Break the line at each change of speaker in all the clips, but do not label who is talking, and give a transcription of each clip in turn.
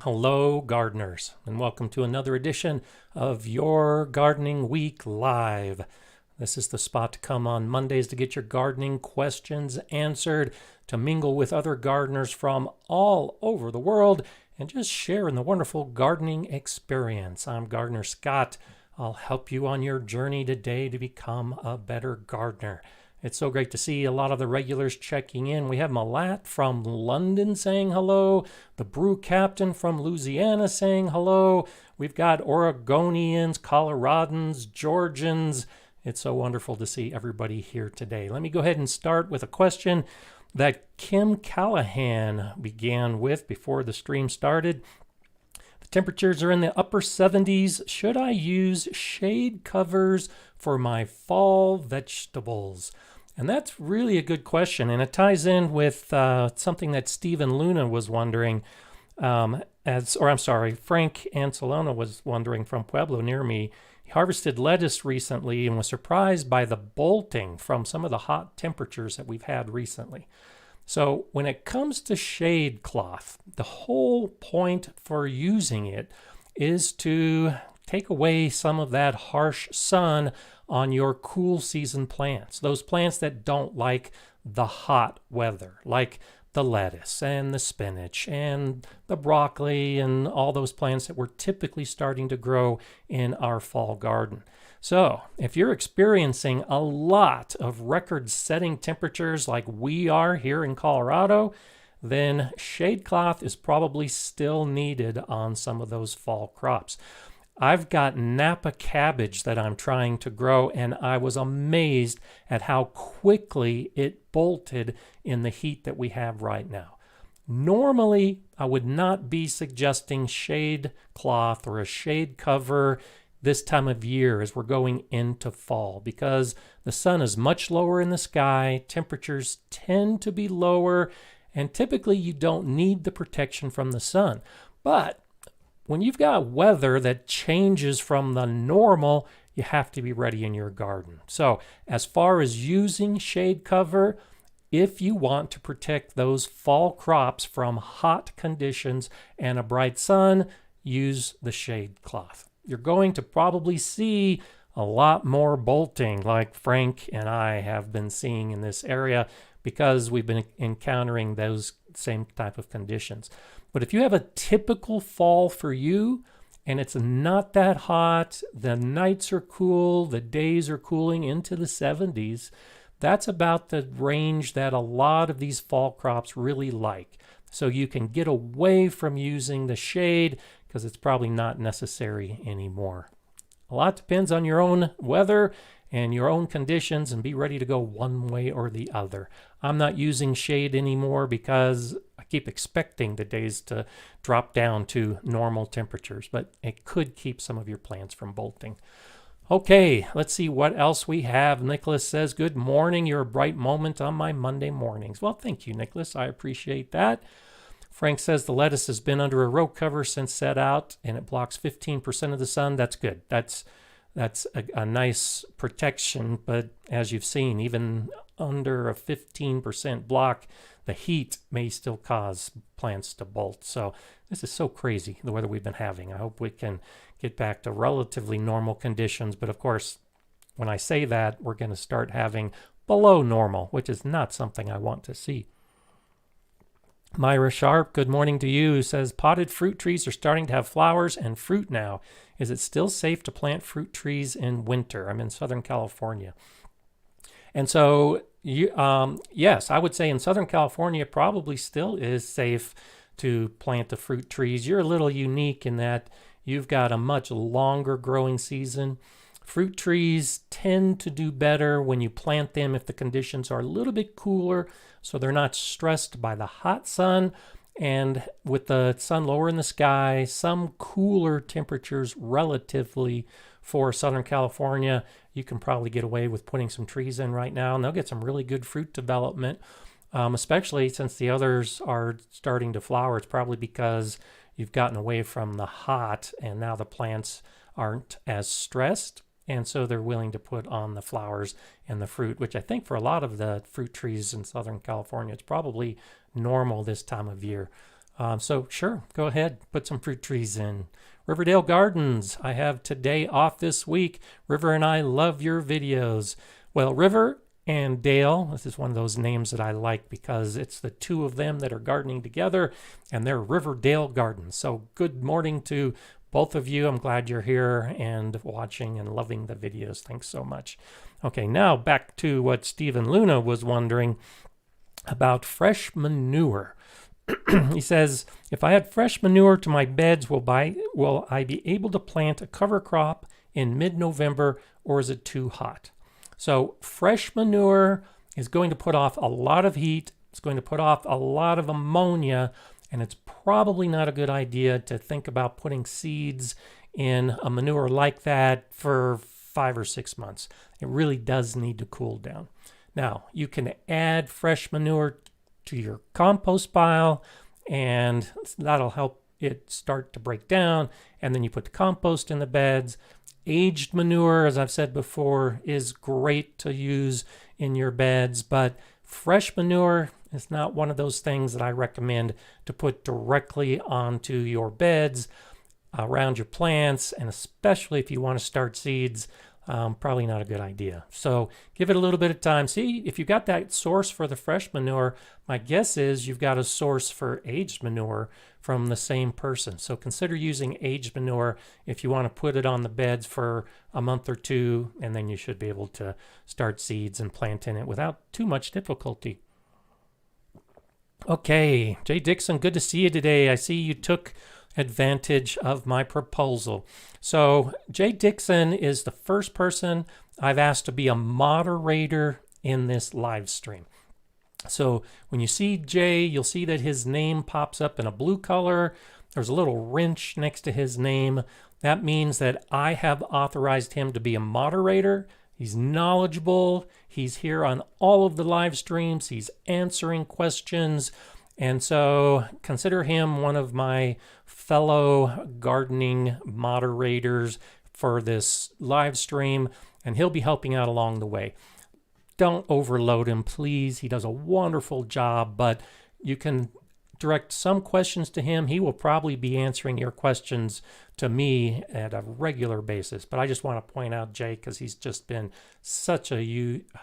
Hello, gardeners, and welcome to another edition of Your Gardening Week Live. This is the spot to come on Mondays to get your gardening questions answered, to mingle with other gardeners from all over the world, and just share in the wonderful gardening experience. I'm Gardener Scott. I'll help you on your journey today to become a better gardener. It's so great to see a lot of the regulars checking in. We have Malat from London saying hello. The Brew Captain from Louisiana saying hello. We've got Oregonians, Coloradans, Georgians. It's so wonderful to see everybody here today. Let me go ahead and start with a question that Kim Callahan began with before the stream started. The temperatures are in the upper 70s. Should I use shade covers for my fall vegetables? And that's really a good question, and it ties in with something that Stephen Luna was wondering, Frank Ancelona was wondering from Pueblo near me. He harvested lettuce recently and was surprised by the bolting from some of the hot temperatures that we've had recently. So when it comes to shade cloth, the whole point for using it is to take away some of that harsh sun on your cool season plants, those plants that don't like the hot weather, like the lettuce and the spinach and the broccoli and all those plants that we're typically starting to grow in our fall garden. So if you're experiencing a lot of record-setting temperatures like we are here in Colorado, then shade cloth is probably still needed on some of those fall crops. I've got Napa cabbage that I'm trying to grow, and I was amazed at how quickly it bolted in the heat that we have right now. Normally, I would not be suggesting shade cloth or a shade cover this time of year as we're going into fall, because the sun is much lower in the sky, temperatures tend to be lower, and typically you don't need the protection from the sun. But when you've got weather that changes from the normal, you have to be ready in your garden. So as far as using shade cover, if you want to protect those fall crops from hot conditions and a bright sun, use the shade cloth. You're going to probably see a lot more bolting like Frank and I have been seeing in this area because we've been encountering those same type of conditions. But if you have a typical fall for you and it's not that hot, the nights are cool, the days are cooling into the 70s, that's about the range that a lot of these fall crops really like. So you can get away from using the shade because it's probably not necessary anymore. A lot depends on your own weather and your own conditions, and be ready to go one way or the other. I'm not using shade anymore because I keep expecting the days to drop down to normal temperatures, but it could keep some of your plants from bolting. Okay, let's see what else we have. Nicholas says, good morning. You're a bright moment on my Monday mornings. Well, thank you, Nicholas. I appreciate that. Frank says the lettuce has been under a row cover since set out, and it blocks 15% of the sun. That's good. That's a nice protection, but as you've seen, even under a 15% block, the heat may still cause plants to bolt. So this is so crazy, the weather we've been having. I hope we can get back to relatively normal conditions, but of course, when I say that, we're going to start having below normal, which is not something I want to see. Myra Sharp, good morning to you, says potted fruit trees are starting to have flowers and fruit now. Is it still safe to plant fruit trees in winter? I'm in Southern California. And so, yes, I would say in Southern California, it probably still is safe to plant the fruit trees. You're a little unique in that you've got a much longer growing season. Fruit trees tend to do better when you plant them if the conditions are a little bit cooler, so they're not stressed by the hot sun. And with the sun lower in the sky, some cooler temperatures relatively for Southern California, you can probably get away with putting some trees in right now, and they'll get some really good fruit development, especially since the others are starting to flower. It's probably because you've gotten away from the hot, and now the plants aren't as stressed, and so they're willing to put on the flowers and the fruit, which I think for a lot of the fruit trees in Southern California, it's probably normal this time of year. So sure, go ahead, put some fruit trees in. Riverdale Gardens, I have today off this week. River and I love your videos. Well, River and Dale, this is one of those names that I like because it's the two of them that are gardening together, and they're Riverdale Gardens. So good morning to both of you. I'm glad you're here and watching and loving the videos. Thanks so much. Okay, now back to what Stephen Luna was wondering about fresh manure. He says, if I add fresh manure to my beds, will I be able to plant a cover crop in mid-November, or is it too hot? So fresh manure is going to put off a lot of heat. It's going to put off a lot of ammonia, and it's probably not a good idea to think about putting seeds in a manure like that for 5 or 6 months. It really does need to cool down. Now, you can add fresh manure to your compost pile, and that'll help it start to break down, and then you put the compost in the beds. Aged manure, as I've said before, is great to use in your beds, but fresh manure is not one of those things that I recommend to put directly onto your beds, around your plants, and especially if you want to start seeds. Probably not a good idea. So give it a little bit of time. See, if you got that source for the fresh manure, my guess is you've got a source for aged manure from the same person. So consider using aged manure if you want to put it on the beds for a month or two, and then you should be able to start seeds and plant in it without too much difficulty. Okay, Jay Dixon, good to see you today. I see you took advantage of my proposal. So Jay Dixon is the first person I've asked to be a moderator in this live stream. So when you see Jay, you'll see that his name pops up in a blue color. There's a little wrench next to his name. That means that I have authorized him to be a moderator. He's knowledgeable. He's here on all of the live streams. He's answering questions. And so consider him one of my fellow gardening moderators for this live stream, and he'll be helping out along the way. Don't overload him, please. He does a wonderful job, but you can direct some questions to him. He will probably be answering your questions to me at a regular basis. But I just want to point out Jay because he's just been such a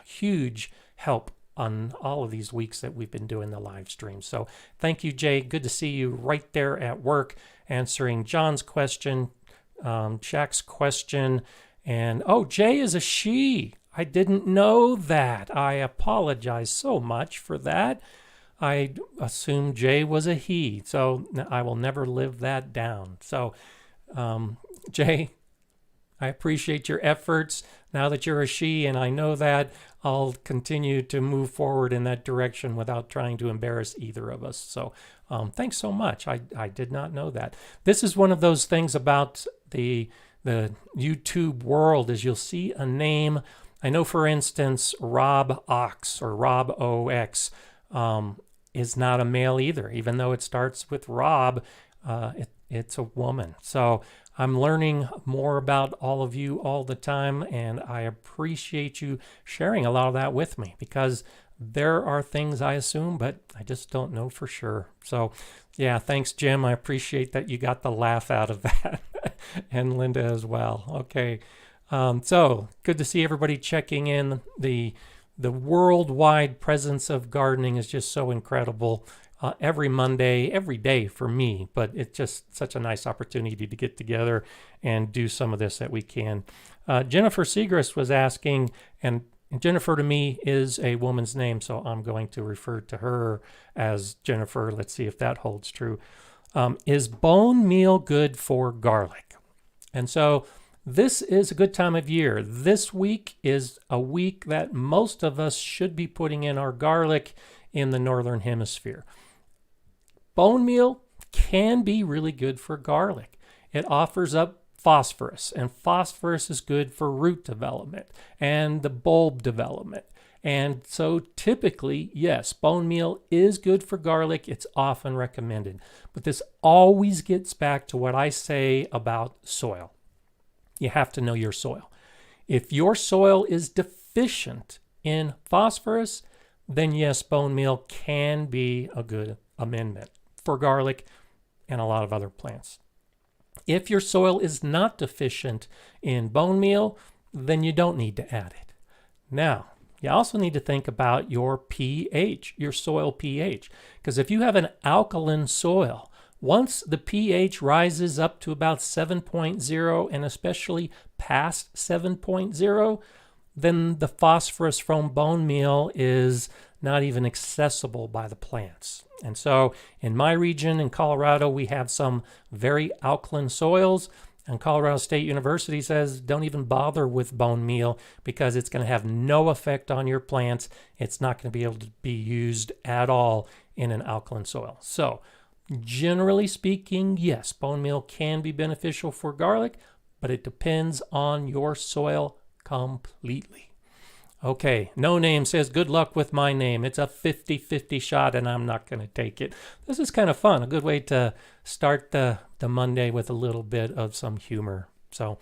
huge help on all of these weeks that we've been doing the live stream. So thank you, Jay. Good to see you right there at work answering John's question, Shaq's question. And oh, Jay is a she. I didn't know that. I apologize so much for that. I assumed Jay was a he, so I will never live that down. So, Jay, I appreciate your efforts. Now that you're a she, and I know that, I'll continue to move forward in that direction without trying to embarrass either of us. So thanks so much. I did not know that. This is one of those things about the YouTube world is you'll see a name. I know, for instance, Rob Ox or Rob OX is not a male either, even though it starts with Rob. It's a woman. So I'm learning more about all of you all the time, and I appreciate you sharing a lot of that with me because there are things I assume, but I just don't know for sure. So yeah, thanks, Jim. I appreciate that you got the laugh out of that and Linda as well. Okay. So good to see everybody checking in. The worldwide presence of gardening is just so incredible. Every Monday, every day for me, but it's just such a nice opportunity to get together and do some of this that we can. Jennifer Segrist was asking, and Jennifer to me is a woman's name, so I'm going to refer to her as Jennifer. Let's see if that holds true. Is bone meal good for garlic? And so this is a good time of year. This week is a week that most of us should be putting in our garlic in the Northern Hemisphere. Bone meal can be really good for garlic. It offers up phosphorus, and phosphorus is good for root development and the bulb development. And so typically, yes, bone meal is good for garlic. It's often recommended. But this always gets back to what I say about soil. You have to know your soil. If your soil is deficient in phosphorus, then yes, bone meal can be a good amendment for garlic and a lot of other plants. If your soil is not deficient in bone meal, then you don't need to add it. Now, you also need to think about your pH, your soil pH, because if you have an alkaline soil, once the pH rises up to about 7.0 and especially past 7.0, then the phosphorus from bone meal is not even accessible by the plants. And so in my region in Colorado, we have some very alkaline soils, and Colorado State University says don't even bother with bone meal because it's going to have no effect on your plants. It's not going to be able to be used at all in an alkaline soil. So generally speaking, yes, bone meal can be beneficial for garlic, but it depends on your soil completely. Okay, No Name says, good luck with my name. It's a 50-50 shot and I'm not going to take it. This is kind of fun, a good way to start the Monday with a little bit of some humor. So,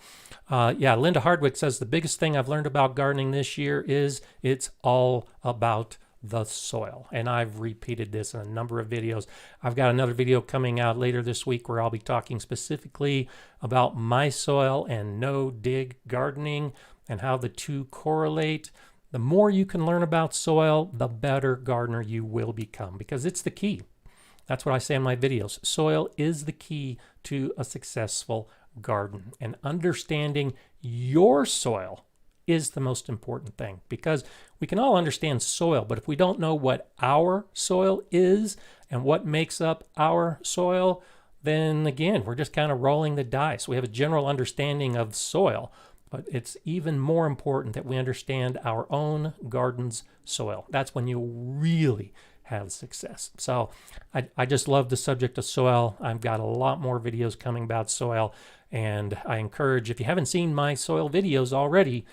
yeah, Linda Hardwick says, the biggest thing I've learned about gardening this year is it's all about the soil. And I've repeated this in a number of videos. I've got another video coming out later this week where I'll be talking specifically about my soil and no-dig gardening and how the two correlate. The more you can learn about soil, the better gardener you will become, because it's the key. That's what I say in my videos. Soil is the key to a successful garden, and understanding your soil is the most important thing, because we can all understand soil, but if we don't know what our soil is and what makes up our soil, then again, we're just kind of rolling the dice. We have a general understanding of soil, but it's even more important that we understand our own garden's soil. That's when you'll really have success. So I just love the subject of soil. I've got a lot more videos coming about soil, and I encourage, if you haven't seen my soil videos already,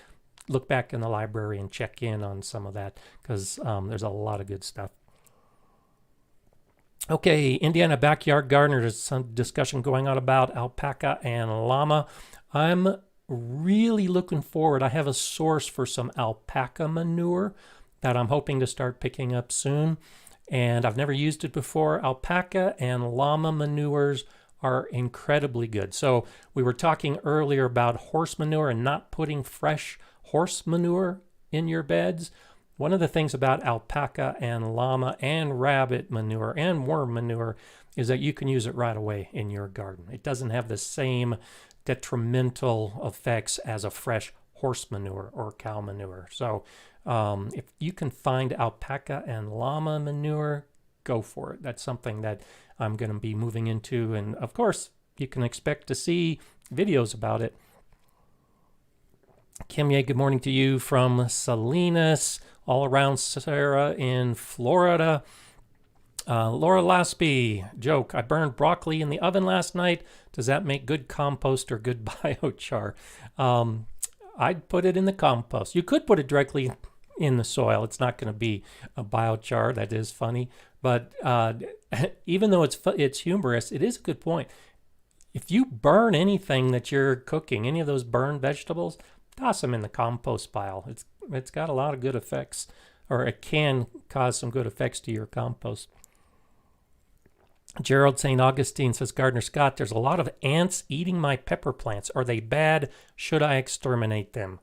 look back in the library and check in on some of that, because there's a lot of good stuff. Okay, Indiana Backyard Gardener, there's some discussion going on about alpaca and llama. I'm really looking forward. I have a source for some alpaca manure that I'm hoping to start picking up soon, and I've never used it before. Alpaca and llama manures are incredibly good. So we were talking earlier about horse manure and not putting fresh horse manure in your beds. One of the things about alpaca and llama and rabbit manure and worm manure is that you can use it right away in your garden. It doesn't have the same detrimental effects as a fresh horse manure or cow manure. So if you can find alpaca and llama manure, go for it. That's something that I'm going to be moving into, and of course you can expect to see videos about it. Kimye, good morning to you from Salinas, all around Sarah in Florida. Laura Lasby, joke, I burned broccoli in the oven last night. Does that make good compost or good biochar? I'd put it in the compost. You could put it directly in the soil. It's not going to be a biochar. That is funny. But even though it's humorous, it is a good point. If you burn anything that you're cooking, any of those burned vegetables, toss them in the compost pile. It's got a lot of good effects, or it can cause some good effects to your compost. Gerald St. Augustine says, Gardner Scott, there's a lot of ants eating my pepper plants. Are they bad? Should I exterminate them?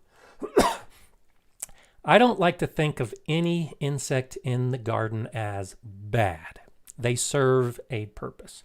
I don't like to think of any insect in the garden as bad. They serve a purpose,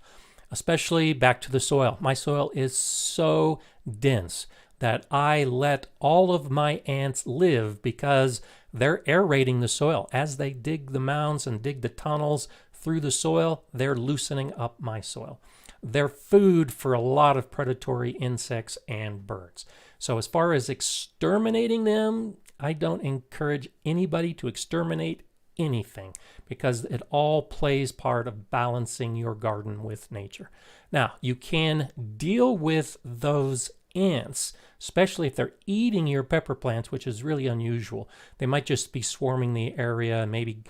especially back to the soil. My soil is so dense that I let all of my ants live because they're aerating the soil. As they dig the mounds and dig the tunnels through the soil, they're loosening up my soil. They're food for a lot of predatory insects and birds. So as far as exterminating them, I don't encourage anybody to exterminate anything, because it all plays part of balancing your garden with nature. Now, you can deal with those ants, especially if they're eating your pepper plants, which is really unusual. They might just be swarming the area and maybe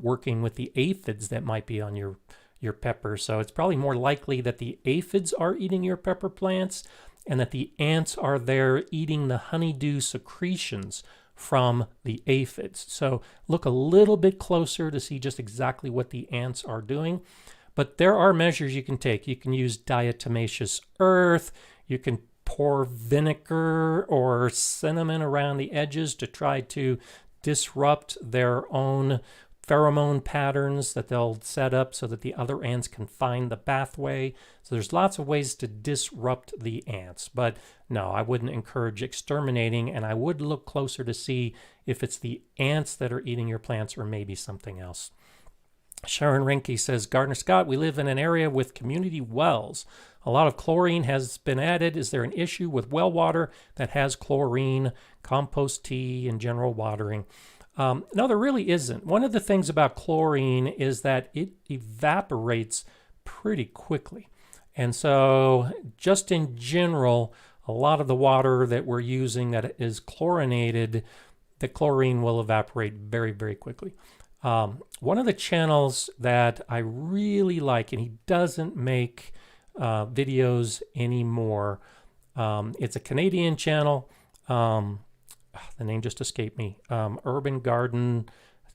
working with the aphids that might be on your peppers. So it's probably more likely that the aphids are eating your pepper plants and that the ants are there eating the honeydew secretions from the aphids. So look a little bit closer to see just exactly what the ants are doing. But there are measures you can take. You can use diatomaceous earth. You can pour vinegar or cinnamon around the edges to try to disrupt their own pheromone patterns that they'll set up so that the other ants can find the pathway. So there's lots of ways to disrupt the ants. But no, I wouldn't encourage exterminating, and I would look closer to see if it's the ants that are eating your plants or maybe something else. Sharon Rinke says, Gardner Scott, we live in an area with community wells. A lot of chlorine has been added. Is there an issue with well water that has chlorine, compost tea, and general watering? No, there really isn't. One of the things about chlorine is that it evaporates pretty quickly. And so just in general, a lot of the water that we're using that is chlorinated, the chlorine will evaporate very, very quickly. One of the channels that I really like, and he doesn't make videos anymore, it's a Canadian channel. The name just escaped me. Urban Garden,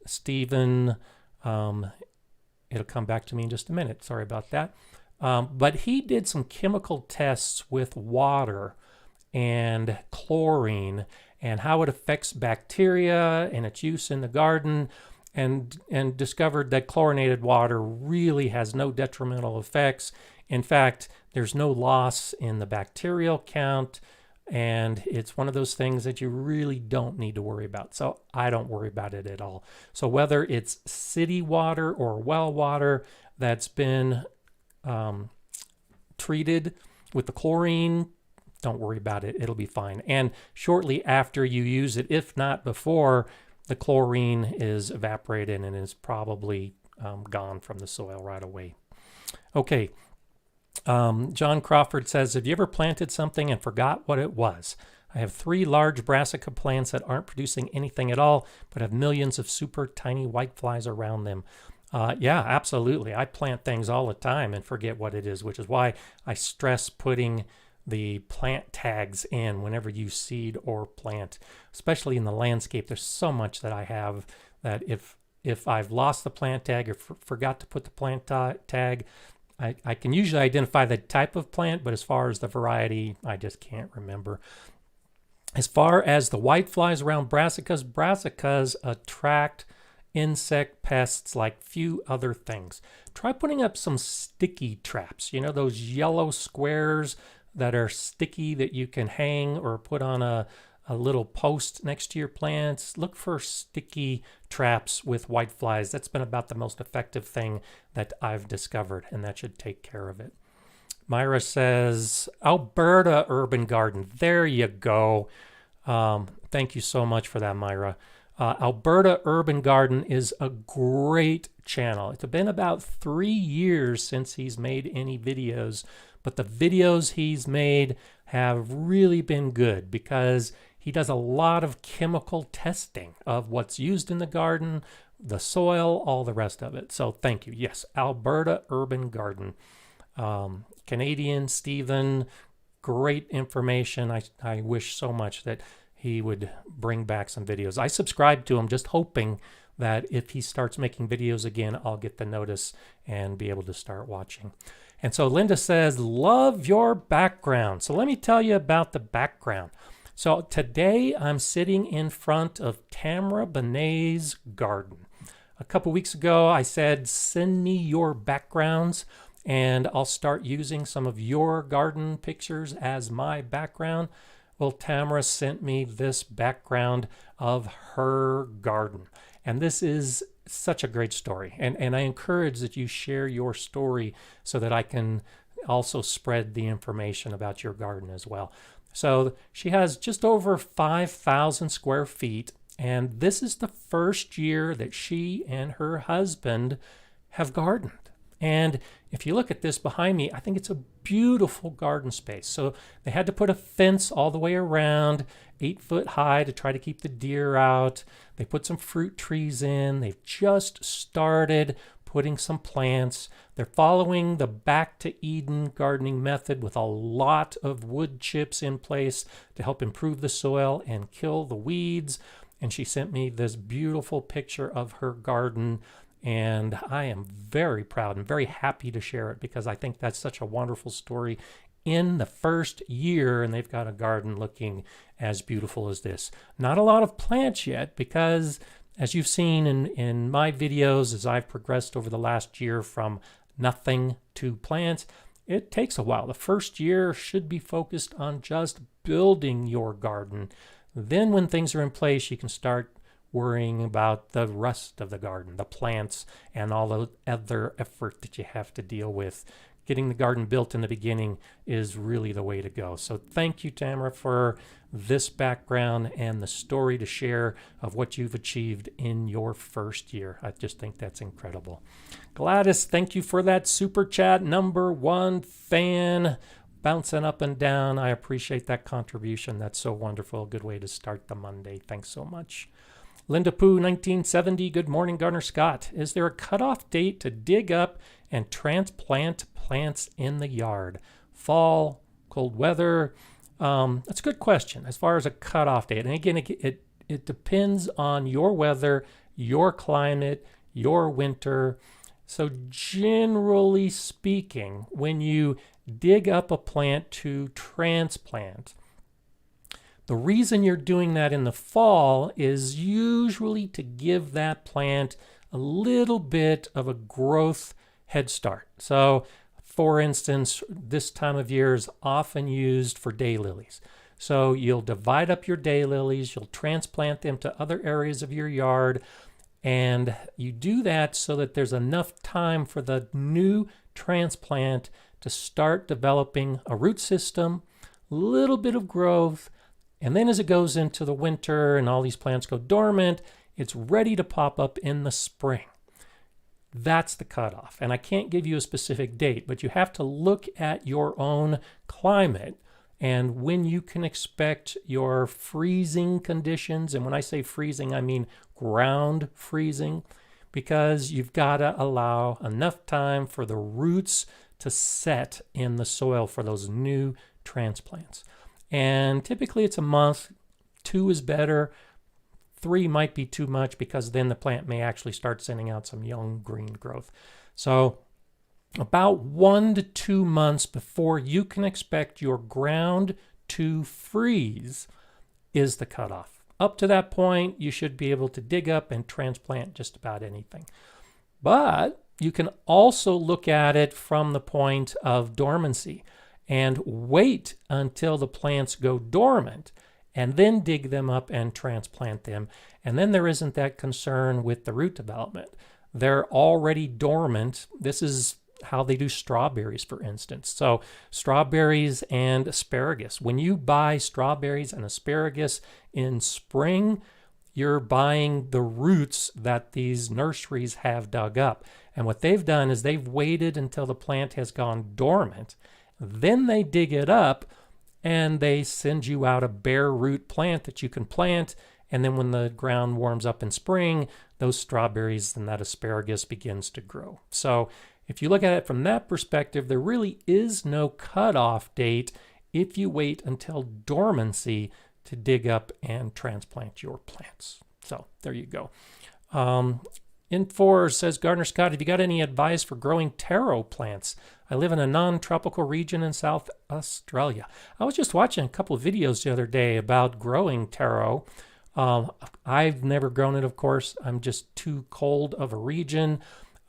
Stephen. It'll come back to me in just a minute. Sorry about that. But he did some chemical tests with water and chlorine and how it affects bacteria and its use in the garden, and discovered that chlorinated water really has no detrimental effects. In fact, there's no loss in the bacterial count. And it's one of those things that you really don't need to worry about. So I don't worry about it at all. So whether it's city water or well water that's been treated with the chlorine, don't worry about it. It'll be fine. And shortly after you use it, if not before, the chlorine is evaporated and is probably gone from the soil right away. Okay. John Crawford says, have you ever planted something and forgot what it was? I have 3 large Brassica plants that aren't producing anything at all, but have millions of super tiny whiteflies around them. Yeah, absolutely. I plant things all the time and forget what it is, which is why I stress putting the plant tags in whenever you seed or plant, especially in the landscape. There's so much that I have that if I've lost the plant tag or forgot to put the plant tag, I can usually identify the type of plant, but as far as the variety, I just can't remember. As far as the whiteflies around brassicas attract insect pests like few other things. Try putting up some sticky traps. You know, those yellow squares that are sticky that you can hang or put on a little post next to your plants. Look for sticky traps with whiteflies. That's been about the most effective thing that I've discovered, and that should take care of it. Myra says, Alberta Urban Garden. There you go. Thank you so much for that, Myra. Alberta Urban Garden is a great channel. It's been about 3 years since he's made any videos, but the videos he's made have really been good because he does a lot of chemical testing of what's used in the garden, the soil, all the rest of it. So thank you. Yes, Alberta Urban Garden. Canadian Stephen, great information. I wish so much that he would bring back some videos. I subscribe to him just hoping that if he starts making videos again, I'll get the notice and be able to start watching. And so Linda says, love your background. So let me tell you about the background. So today I'm sitting in front of Tamara Benet's garden. A couple weeks ago I said, send me your backgrounds and I'll start using some of your garden pictures as my background. Well, Tamara sent me this background of her garden. And this is such a great story. And I encourage that you share your story so that I can also spread the information about your garden as well. So she has just over 5,000 square feet, and this is the first year that she and her husband have gardened. And if you look at this behind me, I think it's a beautiful garden space. So they had to put a fence all the way around, 8 foot high, to try to keep the deer out. They put some fruit trees in. They've just started putting some plants. They're following the Back to Eden gardening method with a lot of wood chips in place to help improve the soil and kill the weeds. And she sent me this beautiful picture of her garden. And I am very proud and very happy to share it because I think that's such a wonderful story in the first year, and they've got a garden looking as beautiful as this. Not a lot of plants yet because, as you've seen in my videos, as I've progressed over the last year from nothing to plants, it takes a while. The first year should be focused on just building your garden. Then when things are in place, you can start worrying about the rest of the garden, the plants, and all the other effort that you have to deal with. Getting the garden built in the beginning is really the way to go. So thank you, Tamara, for this background and the story to share of what you've achieved in your first year. I just think that's incredible. Gladys, thank you for that super chat. #1 fan, bouncing up and down. I appreciate that contribution. That's so wonderful. Good way to start the Monday. Thanks so much. Linda Pooh, 1970. Good morning, Gardener Scott. Is there a cutoff date to dig up and transplant plants in the yard? Fall, cold weather? That's a good question as far as a cutoff date. And again, it depends on your weather, your climate, your winter. So generally speaking, when you dig up a plant to transplant, the reason you're doing that in the fall is usually to give that plant a little bit of a growth head start. So, for instance, this time of year is often used for daylilies. So you'll divide up your daylilies, you'll transplant them to other areas of your yard, and you do that so that there's enough time for the new transplant to start developing a root system, a little bit of growth, and then as it goes into the winter and all these plants go dormant, it's ready to pop up in the spring. That's the cutoff. And I can't give you a specific date, but you have to look at your own climate and when you can expect your freezing conditions. And when I say freezing, I mean ground freezing, because you've got to allow enough time for the roots to set in the soil for those new transplants. And typically it's a month. 2 is better. 3 might be too much because then the plant may actually start sending out some young green growth. So about 1 to 2 months before you can expect your ground to freeze is the cutoff. Up to that point, you should be able to dig up and transplant just about anything. But you can also look at it from the point of dormancy and wait until the plants go dormant and then dig them up and transplant them. And then there isn't that concern with the root development. They're already dormant. This is how they do strawberries, for instance. So strawberries and asparagus. When you buy strawberries and asparagus in spring, you're buying the roots that these nurseries have dug up. And what they've done is they've waited until the plant has gone dormant. Then they dig it up and they send you out a bare root plant that you can plant. And then when the ground warms up in spring, those strawberries and that asparagus begins to grow. So if you look at it from that perspective, there really is no cutoff date if you wait until dormancy to dig up and transplant your plants. So there you go. Infor says, Gardener Scott, have you got any advice for growing taro plants? I live in a non-tropical region in South Australia. I was just watching a couple of videos the other day about growing taro. I've never grown it, of course. I'm just too cold of a region.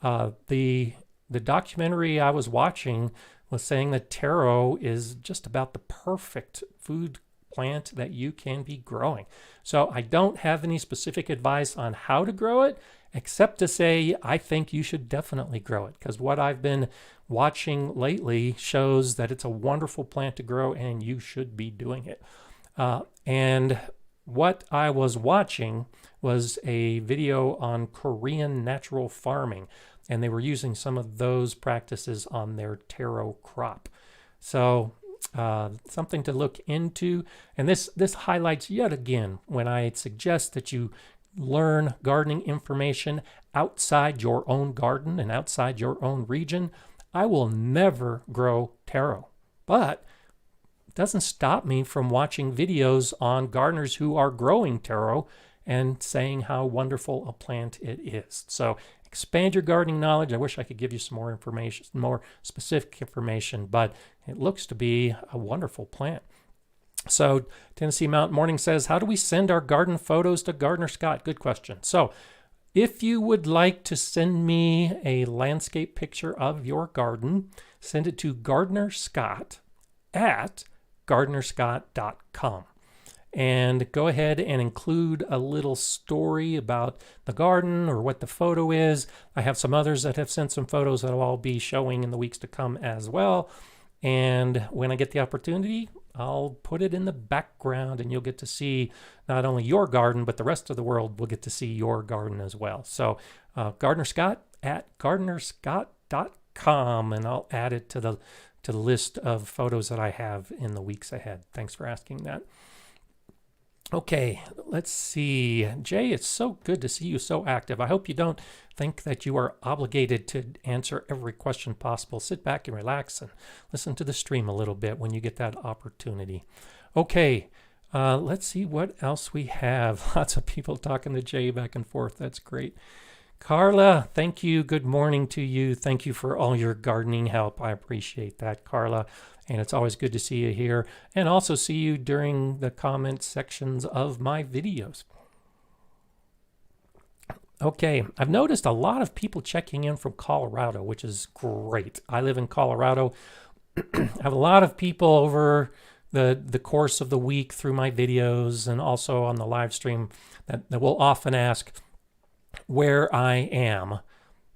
The documentary I was watching was saying that taro is just about the perfect food plant that you can be growing. So I don't have any specific advice on how to grow it, except to say I think you should definitely grow it, because what I've been watching lately shows that it's a wonderful plant to grow and you should be doing it. And what I was watching was a video on Korean natural farming, and they were using some of those practices on their taro crop. So something to look into. And this highlights yet again when I suggest that you learn gardening information outside your own garden and outside your own region. I will never grow taro, but it doesn't stop me from watching videos on gardeners who are growing taro and saying how wonderful a plant it is. So expand your gardening knowledge. I wish I could give you some more information, more specific information, but it looks to be a wonderful plant. So Tennessee Mountain Morning says, how do we send our garden photos to Gardener Scott? Good question. So if you would like to send me a landscape picture of your garden, send it to gardenerscott@gardenerscott.com. And go ahead and include a little story about the garden or what the photo is. I have some others that have sent some photos that I'll be showing in the weeks to come as well. And when I get the opportunity, I'll put it in the background and you'll get to see not only your garden, but the rest of the world will get to see your garden as well. So gardenerscott@gardenerscott.com, and I'll add it to the list of photos that I have in the weeks ahead. Thanks for asking that. Okay, let's see. Jay, it's so good to see you so active. I hope you don't think that you are obligated to answer every question possible. Sit back and relax and listen to the stream a little bit when you get that opportunity. Okay, let's see what else we have. Lots of people talking to Jay back and forth. That's great. Carla, thank you. Good morning to you. Thank you for all your gardening help. I appreciate that, Carla. And it's always good to see you here and also see you during the comment sections of my videos. Okay, I've noticed a lot of people checking in from Colorado, which is great. I live in Colorado. I have a lot of people over the course of the week through my videos and also on the live stream that will often ask where I am,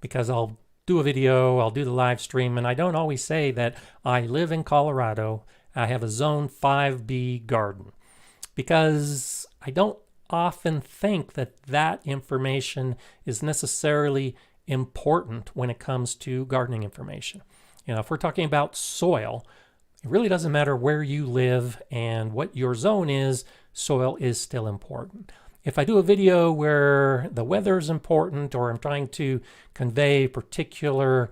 because I'll do a video, I'll do the live stream, and I don't always say that I live in Colorado. I have a Zone 5B garden, because I don't often think that that information is necessarily important when it comes to gardening information. You know, if we're talking about soil, it really doesn't matter where you live and what your zone is, soil is still important. If I do a video where the weather is important or I'm trying to convey particular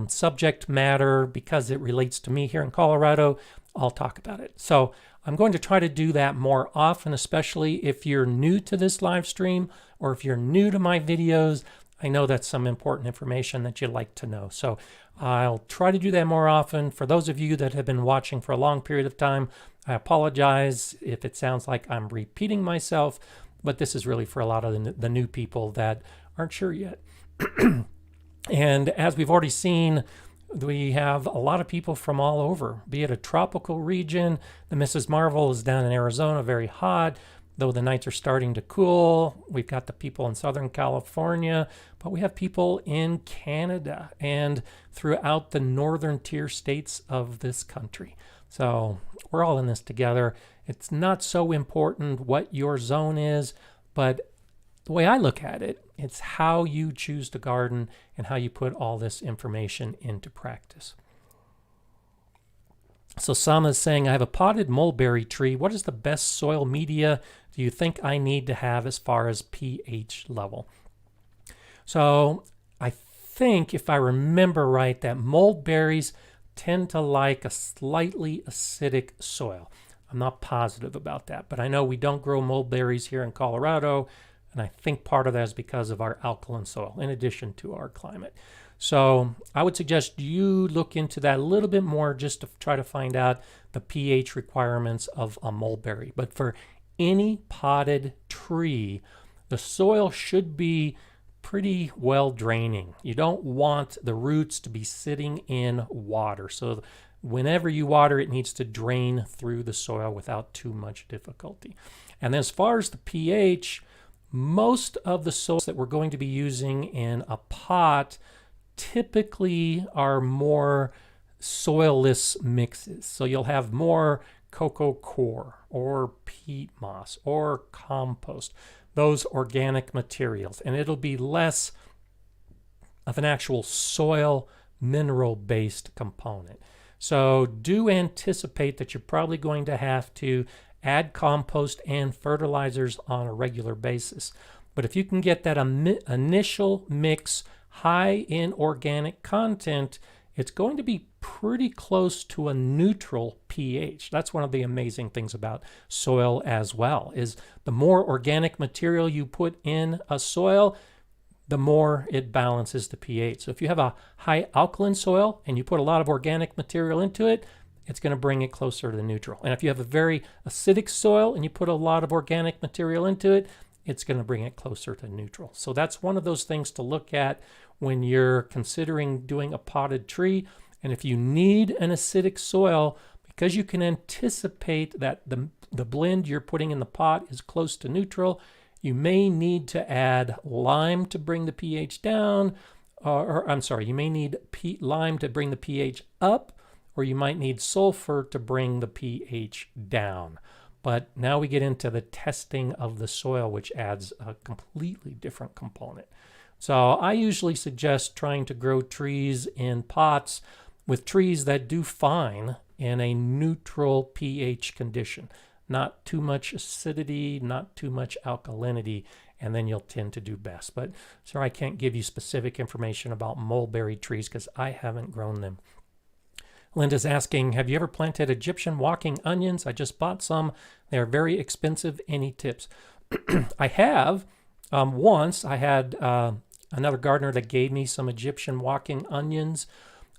subject matter because it relates to me here in Colorado, I'll talk about it. So I'm going to try to do that more often, especially if you're new to this live stream or if you're new to my videos. I know that's some important information that you'd like to know. So I'll try to do that more often. For those of you that have been watching for a long period of time, I apologize if it sounds like I'm repeating myself, but this is really for a lot of the new people that aren't sure yet. And as we've already seen, we have a lot of people from all over, be it a tropical region. The Mrs. Marvel is down in Arizona, very hot, though the nights are starting to cool. We've got the people in Southern California, but we have people in Canada and throughout the northern tier states of this country. So we're all in this together. It's not so important what your zone is, but the way I look at it, it's how you choose to garden and how you put all this information into practice. So Sama is saying, I have a potted mulberry tree. What is the best soil media do you think I need to have as far as pH level? So I think, if I remember right, that mulberries tend to like a slightly acidic soil. I'm not positive about that, but I know we don't grow mulberries here in Colorado, and I think part of that is because of our alkaline soil, in addition to our climate. So I would suggest you look into that a little bit more just to try to find out the pH requirements of a mulberry. But for any potted tree, the soil should be pretty well draining. You don't want the roots to be sitting in water. So whenever you water, it needs to drain through the soil without too much difficulty. And then as far as the pH, most of the soils that we're going to be using in a pot typically are more soilless mixes. So you'll have more cocoa coir or peat moss or compost, those organic materials, and it'll be less of an actual soil mineral-based component. So do anticipate that you're probably going to have to add compost and fertilizers on a regular basis. But if you can get that initial mix high in organic content, it's going to be pretty close to a neutral pH. That's one of the amazing things about soil as well, is the more organic material you put in a soil, the more it balances the pH. So if you have a high alkaline soil and you put a lot of organic material into it, it's going to bring it closer to neutral. And if you have a very acidic soil and you put a lot of organic material into it, it's going to bring it closer to neutral. So that's one of those things to look at when you're considering doing a potted tree. And if you need an acidic soil, because you can anticipate that the blend you're putting in the pot is close to neutral, you may need to add lime to bring the pH down, you may need lime to bring the pH up, or you might need sulfur to bring the pH down. But now we get into the testing of the soil, which adds a completely different component. So I usually suggest trying to grow trees in pots with trees that do fine in a neutral pH condition. Not too much acidity, not too much alkalinity, and then you'll tend to do best. But sorry, I can't give you specific information about mulberry trees because I haven't grown them. Linda's asking, have you ever planted Egyptian walking onions? I just bought some. They are very expensive. Any tips? I have. Once I had another gardener that gave me some Egyptian walking onions.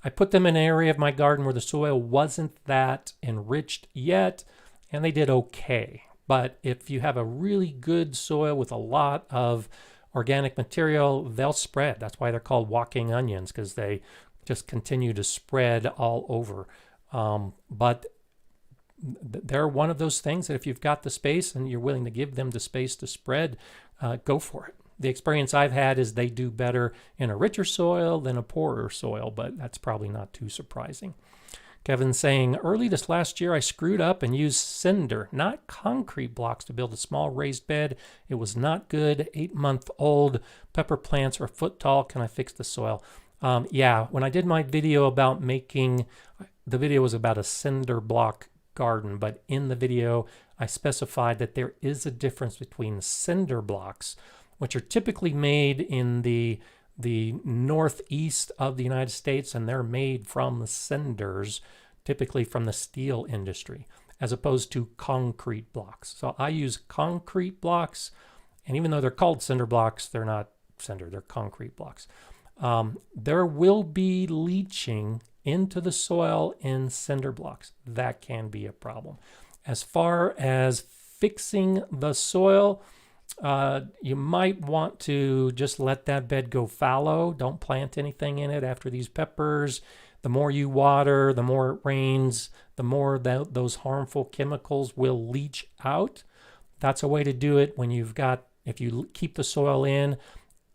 I put them in an area of my garden where the soil wasn't that enriched yet, and they did okay. But if you have a really good soil with a lot of organic material, they'll spread. That's why they're called walking onions, because they just continue to spread all over. But they're one of those things that if you've got the space and you're willing to give them the space to spread, go for it. The experience I've had is they do better in a richer soil than a poorer soil, but that's probably not too surprising. Kevin's saying, early this last year, I screwed up and used cinder, not concrete blocks, to build a small raised bed. It was not good. 8-month-old pepper plants are a foot tall. Can I fix the soil? Yeah, when I did my video about the video was about a cinder block garden, but in the video, I specified that there is a difference between cinder blocks, which are typically made in the northeast of the United States, and they're made from cinders, typically from the steel industry, as opposed to concrete blocks. So I use concrete blocks, and even though they're called cinder blocks, they're not cinder, they're concrete blocks. There will be leaching into the soil in cinder blocks. That can be a problem. As far as fixing the soil, you might want to just let that bed go fallow. Don't plant anything in it after these peppers. The more you water, the more it rains, the more those harmful chemicals will leach out. That's a way to do it if you keep the soil in.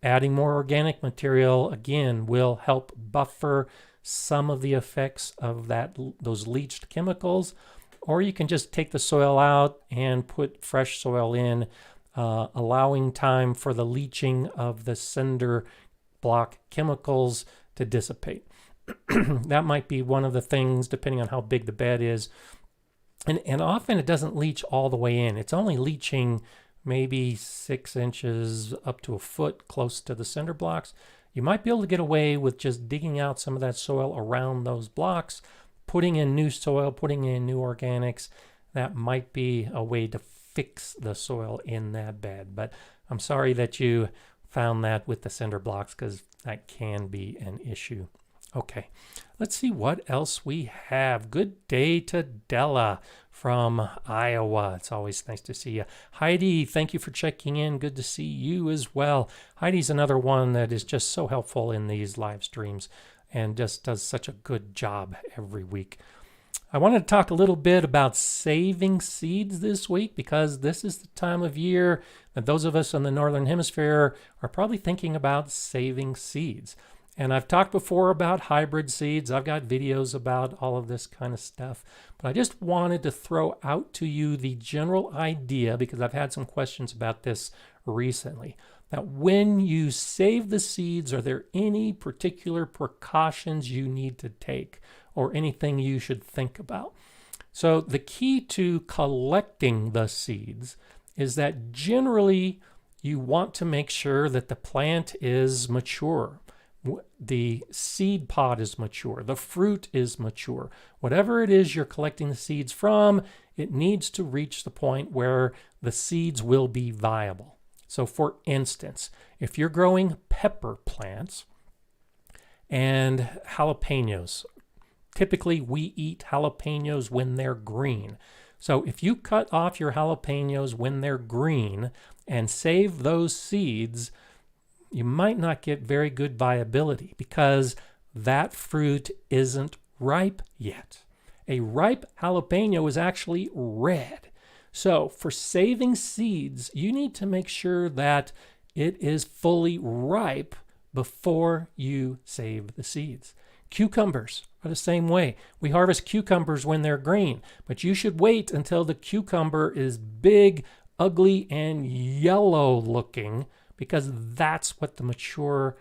Adding more organic material, again, will help buffer some of the effects of those leached chemicals. Or you can just take the soil out and put fresh soil in, allowing time for the leaching of the cinder block chemicals to dissipate. That might be one of the things, depending on how big the bed is. And often it doesn't leach all the way in. It's only leaching maybe 6 inches up to a foot close to the cinder blocks. You might be able to get away with just digging out some of that soil around those blocks, putting in new soil, putting in new organics. That might be a way to fix the soil in that bed. But I'm sorry that you found that with the cinder blocks, because that can be an issue. Okay, let's see what else we have. Good day to Della from Iowa. It's always nice to see you. Heidi, thank you for checking in. Good to see you as well. Heidi's another one that is just so helpful in these live streams and just does such a good job every week. I wanted to talk a little bit about saving seeds this week, because this is the time of year that those of us in the Northern Hemisphere are probably thinking about saving seeds. And I've talked before about hybrid seeds. I've got videos about all of this kind of stuff. But I just wanted to throw out to you the general idea, because I've had some questions about this recently. That when you save the seeds, are there any particular precautions you need to take or anything you should think about? So the key to collecting the seeds is that generally you want to make sure that the plant is mature. The seed pod is mature. The fruit is mature. Whatever it is you're collecting the seeds from, it needs to reach the point where the seeds will be viable. So for instance, if you're growing pepper plants and jalapenos, typically we eat jalapenos when they're green. So if you cut off your jalapenos when they're green and save those seeds, you might not get very good viability because that fruit isn't ripe yet. A ripe jalapeno is actually red. So for saving seeds, you need to make sure that it is fully ripe before you save the seeds. Cucumbers are the same way. We harvest cucumbers when they're green, but you should wait until the cucumber is big, ugly, and yellow looking, because that's what the mature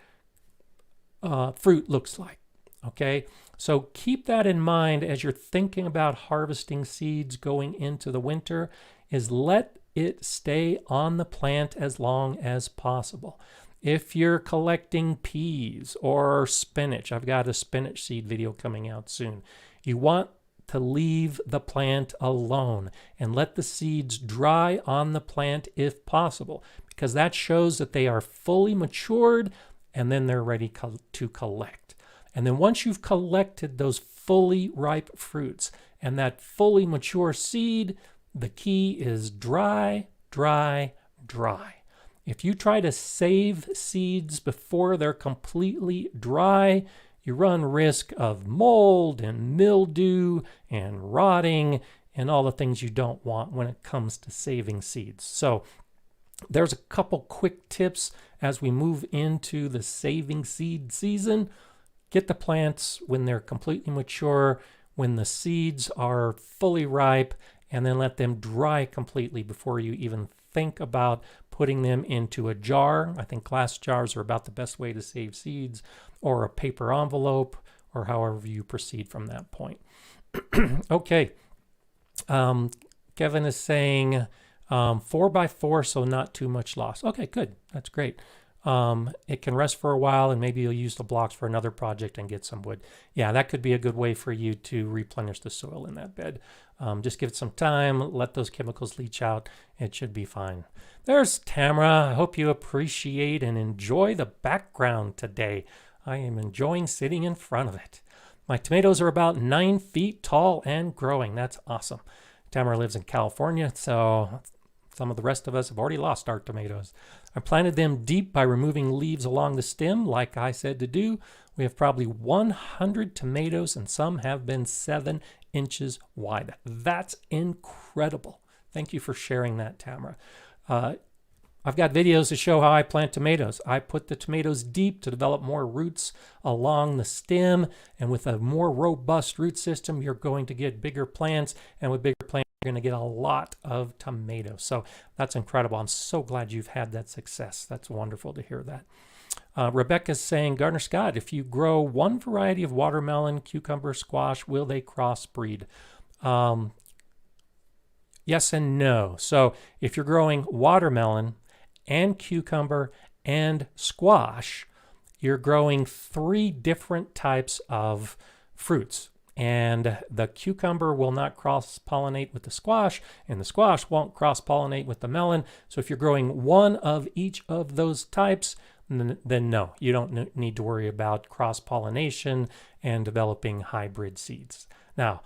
fruit looks like. Okay, so keep that in mind as you're thinking about harvesting seeds going into the winter, is let it stay on the plant as long as possible. If you're collecting peas or spinach, I've got a spinach seed video coming out soon, you want to leave the plant alone and let the seeds dry on the plant if possible, because that shows that they are fully matured and then they're ready to collect. And then once you've collected those fully ripe fruits and that fully mature seed, the key is dry, dry, dry. If you try to save seeds before they're completely dry, you run risk of mold and mildew and rotting and all the things you don't want when it comes to saving seeds. So there's a couple quick tips as we move into the saving seed season. Get the plants when they're completely mature, when the seeds are fully ripe, and then let them dry completely before you even think about putting them into a jar. I think glass jars are about the best way to save seeds, or a paper envelope, or however you proceed from that point. Okay. Kevin is saying 4x4, so not too much loss. Okay, good. That's great. It can rest for a while, and maybe you'll use the blocks for another project and get some wood. Yeah, that could be a good way for you to replenish the soil in that bed. Just give it some time, let those chemicals leach out. It should be fine. There's Tamara. I hope you appreciate and enjoy the background today. I am enjoying sitting in front of it. My tomatoes are about 9 feet tall and growing. That's awesome. Tamara lives in California, so some of the rest of us have already lost our tomatoes. I planted them deep by removing leaves along the stem, like I said to do. We have probably 100 tomatoes, and some have been 7 inches wide. That's incredible. Thank you for sharing that, Tamara. I've got videos to show how I plant tomatoes. I put the tomatoes deep to develop more roots along the stem, and with a more robust root system, you're going to get bigger plants, and with bigger plants, you're going to get a lot of tomatoes. So that's incredible. I'm so glad you've had that success. That's wonderful to hear that. Rebecca's saying, Gardner Scott, if you grow one variety of watermelon, cucumber, squash, will they crossbreed? Yes and no. So if you're growing watermelon and cucumber and squash, you're growing 3 different types of fruits. And the cucumber will not cross-pollinate with the squash, and the squash won't cross-pollinate with the melon. So if you're growing one of each of those types, then no, you don't need to worry about cross-pollination and developing hybrid seeds. Now,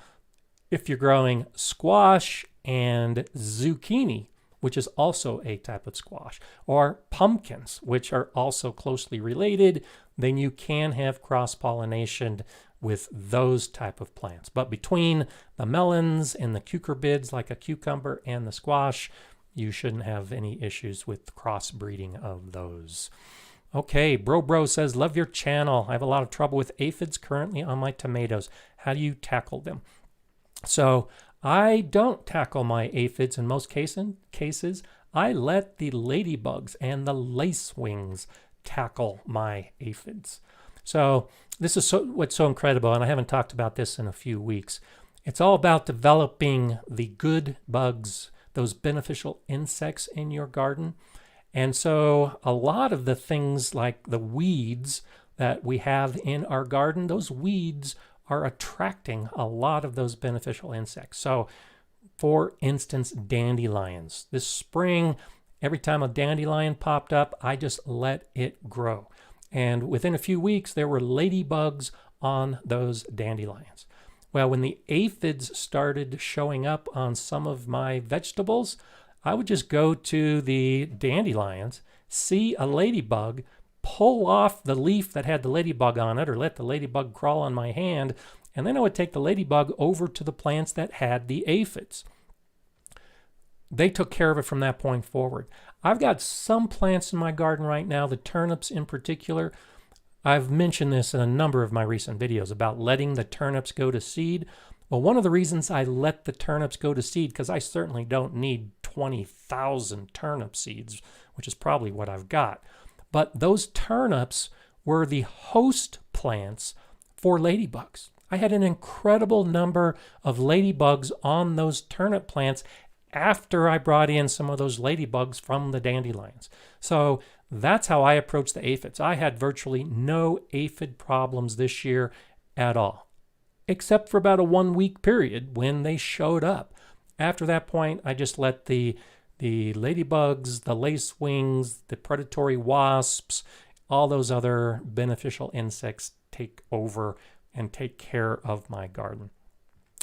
if you're growing squash and zucchini, which is also a type of squash, or pumpkins, which are also closely related, then you can have cross-pollination with those type of plants. But between the melons and the cucurbids, like a cucumber and the squash, you shouldn't have any issues with crossbreeding of those. Okay, Bro says, love your channel. I have a lot of trouble with aphids currently on my tomatoes. How do you tackle them? So I don't tackle my aphids in most cases. I let the ladybugs and the lacewings tackle my aphids. So this is what's so incredible, and I haven't talked about this in a few weeks. It's all about developing the good bugs, those beneficial insects in your garden. And so a lot of the things like the weeds that we have in our garden, those weeds are attracting a lot of those beneficial insects. So for instance, dandelions. This spring, Every time a dandelion popped up, I just let it grow. And within a few weeks, there were ladybugs on those dandelions. Well, when the aphids started showing up on some of my vegetables, I would just go to the dandelions, see a ladybug, pull off the leaf that had the ladybug on it, or let the ladybug crawl on my hand, and then I would take the ladybug over to the plants that had the aphids. They took care of it from that point forward. I've got some plants in my garden right now, the turnips in particular. I've mentioned this in a number of my recent videos about letting the turnips go to seed. Well, one of the reasons I let the turnips go to seed, because I certainly don't need 20,000 turnip seeds, which is probably what I've got. But those turnips were the host plants for ladybugs. I had an incredible number of ladybugs on those turnip plants after I brought in some of those ladybugs from the dandelions. So that's how I approach the aphids. I had virtually no aphid problems this year at all, except for about a 1-week period when they showed up. After that point, I just let the ladybugs, the lacewings, the predatory wasps, all those other beneficial insects take over and take care of my garden.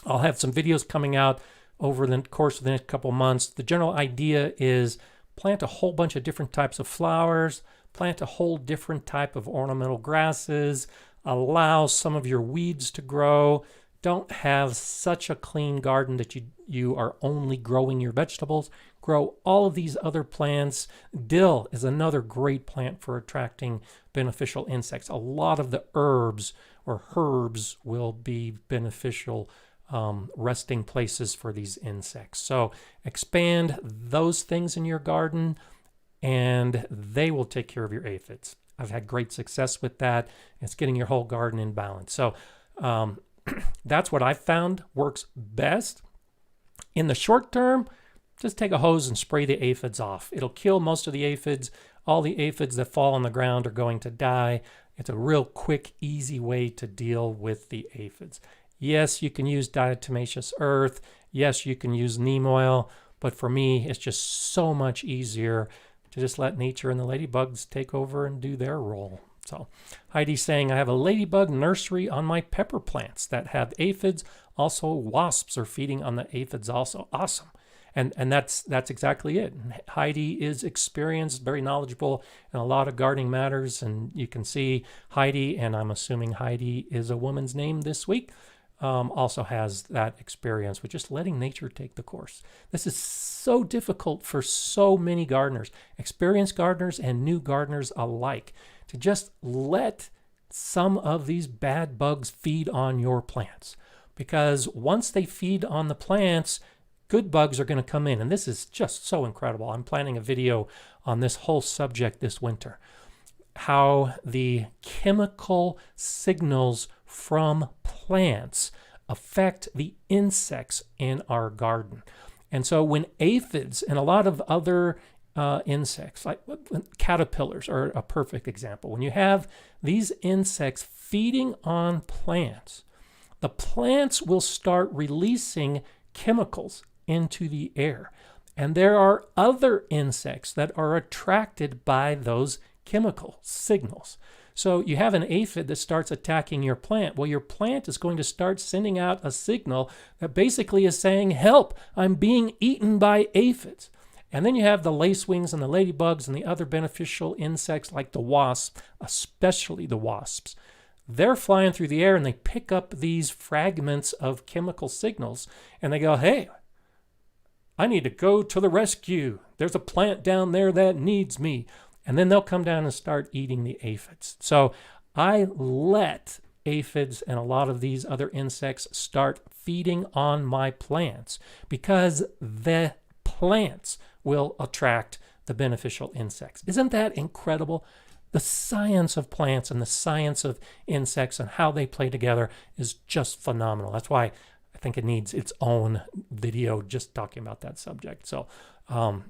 I'll have some videos coming out over the course of the next couple months. The general idea is plant a whole bunch of different types of flowers, plant a whole different type of ornamental grasses, allow some of your weeds to grow. Don't have such a clean garden that you are only growing your vegetables. Grow all of these other plants. Dill is another great plant for attracting beneficial insects. A lot of the herbs will be beneficial resting places for these insects. So expand those things in your garden and they will take care of your aphids. I've had great success with that. It's getting your whole garden in balance. So that's what I've found works best. In the short term, just take a hose and spray the aphids off. It'll kill most of the aphids. All the aphids that fall on the ground are going to die. It's a real quick, easy way to deal with the aphids. Yes, you can use diatomaceous earth. Yes, you can use neem oil. But for me, it's just so much easier to just let nature and the ladybugs take over and do their role. So Heidi's saying, I have a ladybug nursery on my pepper plants that have aphids. Also, wasps are feeding on the aphids also. Awesome. And that's exactly it. Heidi is experienced, very knowledgeable in a lot of gardening matters. And you can see Heidi, and I'm assuming Heidi is a woman's name this week, also has that experience with just letting nature take the course. This is so difficult for so many gardeners, experienced gardeners and new gardeners alike, to just let some of these bad bugs feed on your plants. Because once they feed on the plants, good bugs are going to come in. And this is just so incredible. I'm planning a video on this whole subject this winter. How the chemical signals from plants affect the insects in our garden. And so when aphids and a lot of other insects, like caterpillars are a perfect example. When you have these insects feeding on plants, the plants will start releasing chemicals into the air. And there are other insects that are attracted by those chemical signals. So you have an aphid that starts attacking your plant. Well, your plant is going to start sending out a signal that basically is saying, help, I'm being eaten by aphids. And then you have the lacewings and the ladybugs and the other beneficial insects like the wasps, especially the wasps. They're flying through the air and they pick up these fragments of chemical signals and they go, hey, I need to go to the rescue. There's a plant down there that needs me. And then they'll come down and start eating the aphids. So I let aphids and a lot of these other insects start feeding on my plants because the plants will attract the beneficial insects. Isn't that incredible? The science of plants and the science of insects and how they play together is just phenomenal. That's why I think it needs its own video just talking about that subject. So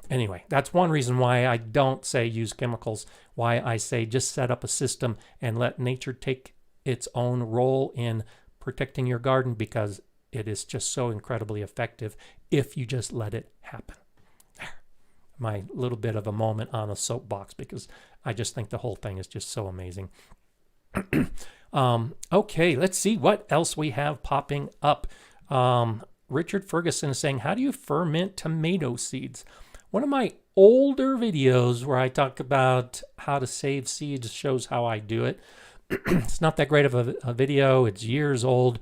anyway, that's one reason why I don't say use chemicals, why I say just set up a system and let nature take its own role in protecting your garden, because it is just so incredibly effective if you just let it happen. There. my little bit of a moment on a soapbox because I just think the whole thing is just so amazing. Okay, let's see what else we have popping up. Richard Ferguson is saying, how do you ferment tomato seeds? One of my older videos where I talk about how to save seeds shows how I do it. It's not that great of a video. It's years old,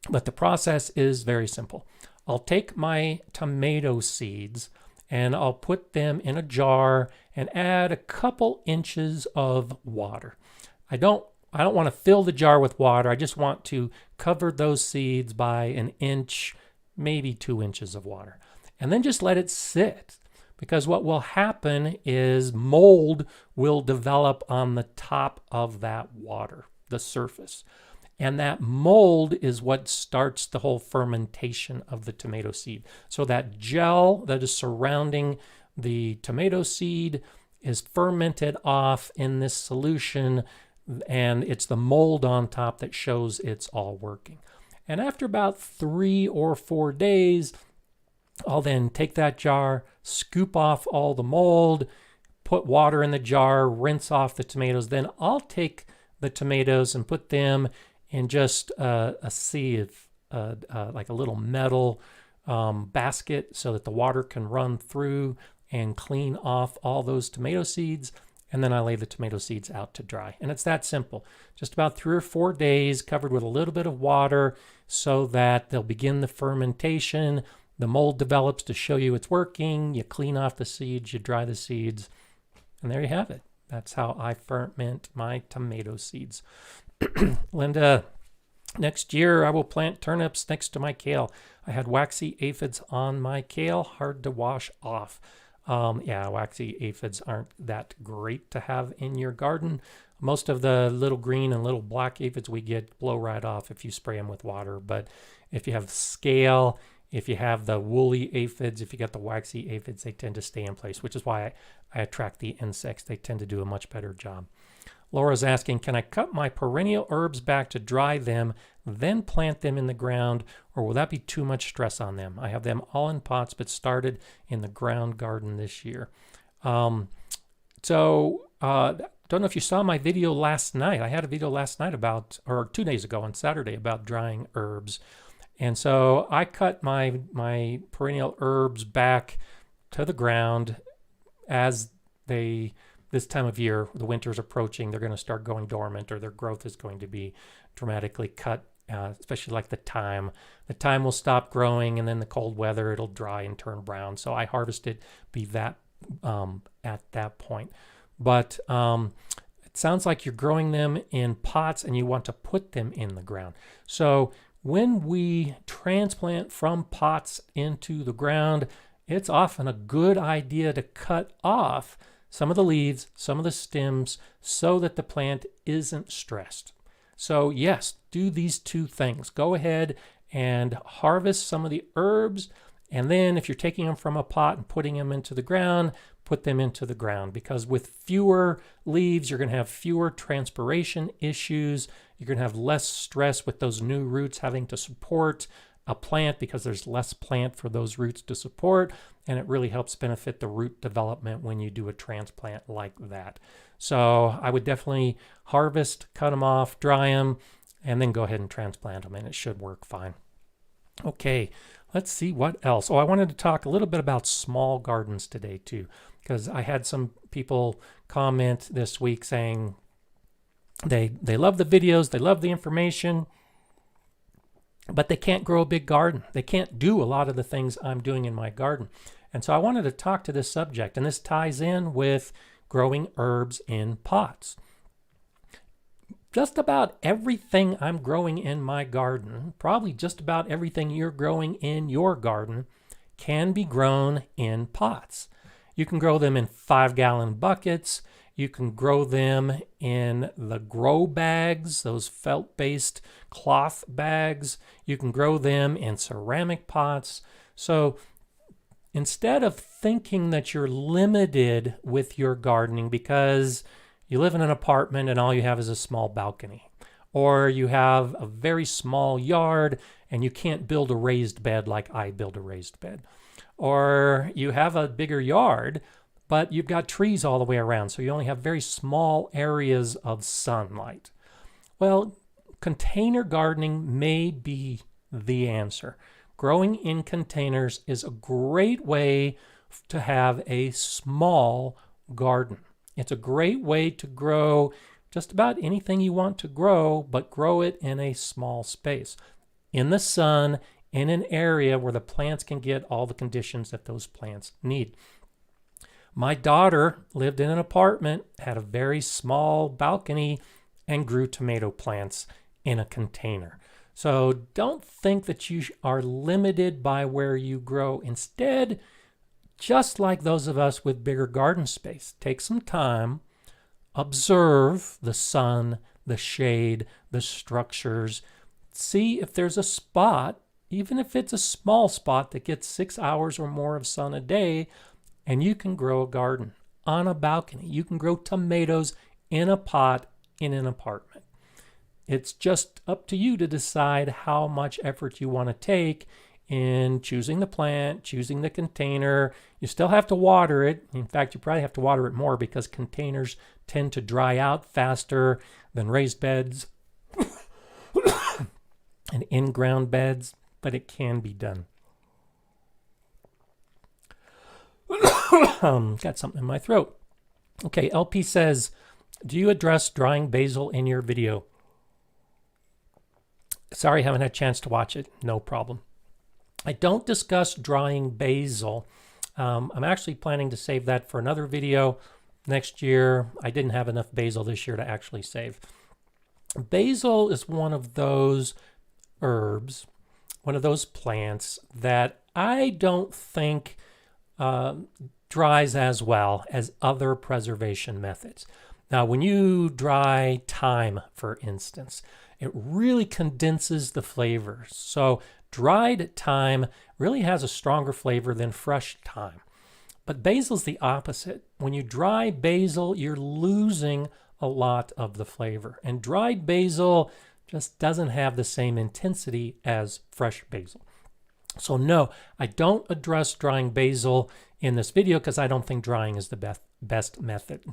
but the process is very simple. I'll take my tomato seeds and I'll put them in a jar and add a couple inches of water. I don't want to fill the jar with water. I just want to cover those seeds by an inch, maybe 2 inches of water. And then just let it sit. Because what will happen is mold will develop on the top of that water, the surface. And that mold is what starts the whole fermentation of the tomato seed. So that gel that is surrounding the tomato seed is fermented off in this solution, and it's the mold on top that shows it's all working. And after about 3 or 4 days, I'll then take that jar, scoop off all the mold, put water in the jar, rinse off the tomatoes. Then I'll take the tomatoes and put them in just a sieve, like a little metal basket so that the water can run through and clean off all those tomato seeds. And then I lay the tomato seeds out to dry. And it's that simple. Just about 3 or 4 days covered with a little bit of water so that they'll begin the fermentation. The mold develops to show you it's working. You clean off the seeds, you dry the seeds, and there you have it. That's how I ferment my tomato seeds. Linda, next year I will plant turnips next to my kale. I had waxy aphids on my kale, hard to wash off. Yeah, waxy aphids aren't that great to have in your garden. Most of the little green and little black aphids we get blow right off if you spray them with water. But if you have scale, if you have the woolly aphids, if you got the waxy aphids, they tend to stay in place, which is why I attract the insects. They tend to do a much better job. Laura's asking, can I cut my perennial herbs back to dry them, then plant them in the ground, or will that be too much stress on them? I have them all in pots, but started in the ground garden this year. Don't know if you saw my video last night. I had a video last night about, or 2 days ago on Saturday, about drying herbs. And so I cut my perennial herbs back to the ground as this time of year, the winter's approaching, they're going to start going dormant, or their growth is going to be dramatically cut, especially like the thyme. The thyme will stop growing, and then the cold weather, it'll dry and turn brown. So I harvest it at that point. But it sounds like you're growing them in pots and you want to put them in the ground. So when we transplant from pots into the ground, it's often a good idea to cut off some of the leaves, some of the stems, so that the plant isn't stressed. So yes, do these 2 things. Go ahead and harvest some of the herbs, and then if you're taking them from a pot and putting them into the ground, put them into the ground, because with fewer leaves, you're going to have fewer transpiration issues. You're going to have less stress with those new roots having to support a plant because there's less plant for those roots to support, and it really helps benefit the root development when you do a transplant like that. So I would definitely harvest, cut them off, dry them, and then go ahead and transplant them, and it should work fine. Okay, let's see what else. I wanted to talk a little bit about small gardens today too, because I had some people comment this week saying they love the videos, they love the information, but they can't grow a big garden. They can't do a lot of the things I'm doing in my garden. And so I wanted to talk to this subject, and this ties in with growing herbs in pots. Just about everything I'm growing in my garden, probably just about everything you're growing in your garden, can be grown in pots. You can grow them in 5-gallon buckets. You can grow them in the grow bags, those felt-based cloth bags. You can grow them in ceramic pots. So instead of thinking that you're limited with your gardening because you live in an apartment and all you have is a small balcony, or you have a very small yard and you can't build a raised bed like I build a raised bed, or you have a bigger yard, but you've got trees all the way around, so you only have very small areas of sunlight. Well, container gardening may be the answer. Growing in containers is a great way to have a small garden. It's a great way to grow just about anything you want to grow, but grow it in a small space, in the sun, in an area where the plants can get all the conditions that those plants need. My daughter lived in an apartment, had a very small balcony, and grew tomato plants in a container. So don't think that you are limited by where you grow. Instead, just like those of us with bigger garden space, take some time, observe the sun, the shade, the structures. See if there's a spot, even if it's a small spot that gets 6 hours or more of sun a day, and you can grow a garden on a balcony. You can grow tomatoes in a pot in an apartment. It's just up to you to decide how much effort you want to take in choosing the plant, choosing the container. You still have to water it. In fact, you probably have to water it more because containers tend to dry out faster than raised beds and in-ground beds, but it can be done. Got something in my throat. Okay, LP says, do you address drying basil in your video? Sorry, haven't had a chance to watch it. No problem. I don't discuss drying basil. I'm actually planning to save that for another video next year. I didn't have enough basil this year to actually save. Basil is one of those herbs, one of those plants that I don't think dries as well as other preservation methods. Now, when you dry thyme, for instance, it really condenses the flavors. So dried thyme really has a stronger flavor than fresh thyme. But basil's the opposite. When you dry basil, you're losing a lot of the flavor. And dried basil just doesn't have the same intensity as fresh basil. So no, I don't address drying basil in this video because I don't think drying is the best method.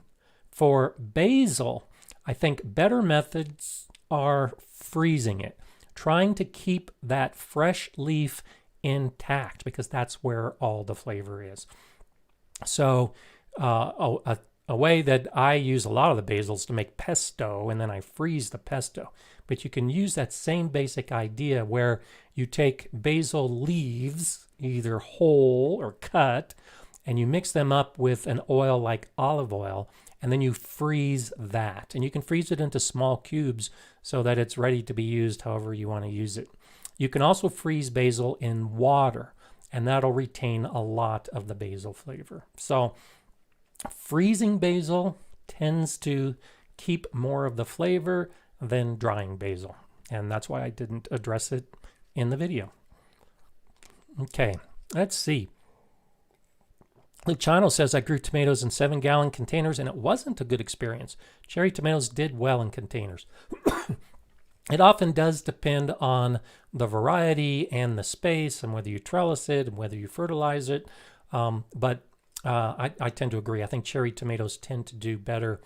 For basil, I think better methods are freezing it, trying to keep that fresh leaf intact because that's where all the flavor is. So a way that I use a lot of the basil is to make pesto, and then I freeze the pesto. But you can use that same basic idea where you take basil leaves, either whole or cut, and you mix them up with an oil like olive oil, and then you freeze that. And you can freeze it into small cubes so that it's ready to be used however you want to use it. You can also freeze basil in water, and that'll retain a lot of the basil flavor. So freezing basil tends to keep more of the flavor than drying basil. And that's why I didn't address it in the video. Okay, let's see. Luciano says, I grew tomatoes in 7-gallon containers and it wasn't a good experience. Cherry tomatoes did well in containers. It often does depend on the variety and the space and whether you trellis it and whether you fertilize it. But I tend to agree. I think cherry tomatoes tend to do better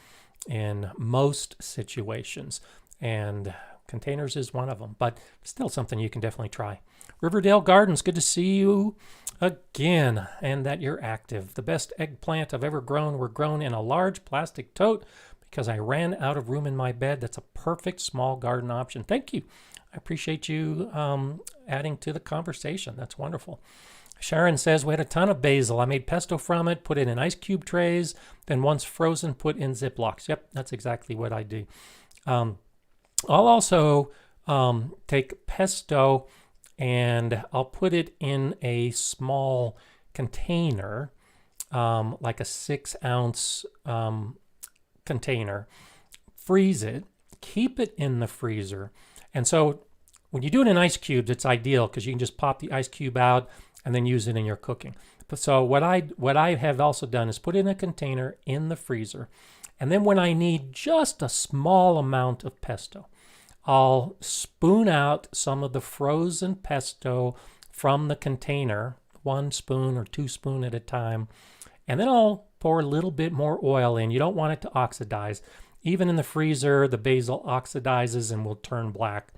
in most situations. And containers is one of them, but still something you can definitely try. Riverdale Gardens, good to see you again and that you're active. The best eggplant I've ever grown were grown in a large plastic tote because I ran out of room in my bed. That's a perfect small garden option. Thank you. I appreciate you adding to the conversation. That's wonderful. Sharon says, we had a ton of basil. I made pesto from it, put it in ice cube trays, then once frozen, put in Ziplocs. Yep, that's exactly what I do. I'll also take pesto and I'll put it in a small container, like a 6-ounce container, freeze it, keep it in the freezer. And so when you do it in ice cubes, it's ideal because you can just pop the ice cube out and then use it in your cooking. But so what I have also done is put it in a container in the freezer. And then when I need just a small amount of pesto, I'll spoon out some of the frozen pesto from the container, 1 spoon or 2 spoons at a time. And then I'll pour a little bit more oil in. You don't want it to oxidize. Even in the freezer, the basil oxidizes and will turn black.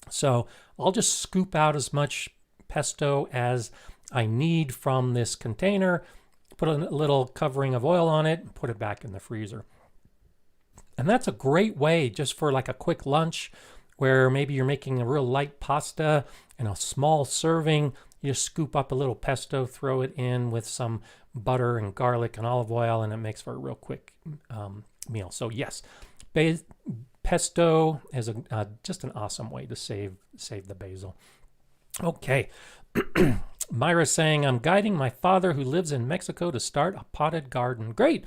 So I'll just scoop out as much pesto as I need from this container, put a little covering of oil on it, and put it back in the freezer. And that's a great way just for like a quick lunch where maybe you're making a real light pasta in a small serving. You just scoop up a little pesto, throw it in with some butter and garlic and olive oil, and it makes for a real quick meal. So yes, pesto is just an awesome way to save the basil. Okay. Myra's saying, I'm guiding my father who lives in Mexico to start a potted garden. Great.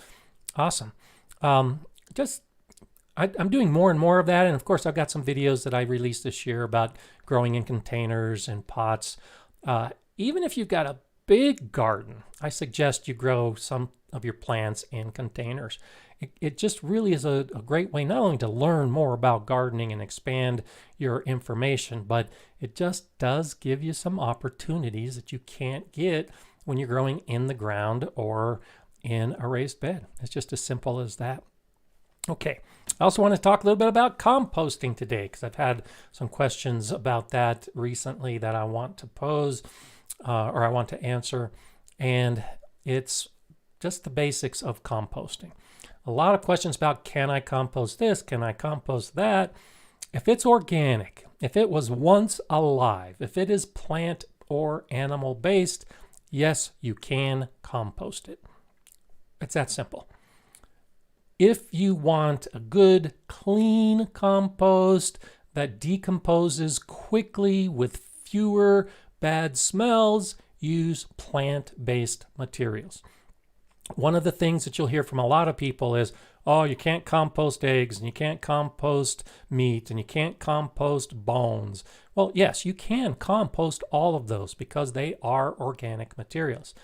Awesome. I'm doing more and more of that. And of course, I've got some videos that I released this year about growing in containers and pots. Even if you've got a big garden, I suggest you grow some of your plants in containers. It just really is a great way not only to learn more about gardening and expand your information, but it just does give you some opportunities that you can't get when you're growing in the ground or in a raised bed. It's just as simple as that. Okay, I also want to talk a little bit about composting today because I've had some questions about that recently that I want to pose or I want to answer, and it's just the basics of composting. A lot of questions about, can I compost this? Can I compost that? If it's organic, if it was once alive, if it is plant or animal based, yes, you can compost it. It's that simple. If you want a good, clean compost that decomposes quickly with fewer bad smells, use plant-based materials. One of the things that you'll hear from a lot of people is, oh, you can't compost eggs, and you can't compost meat, and you can't compost bones. Well, yes, you can compost all of those because they are organic materials.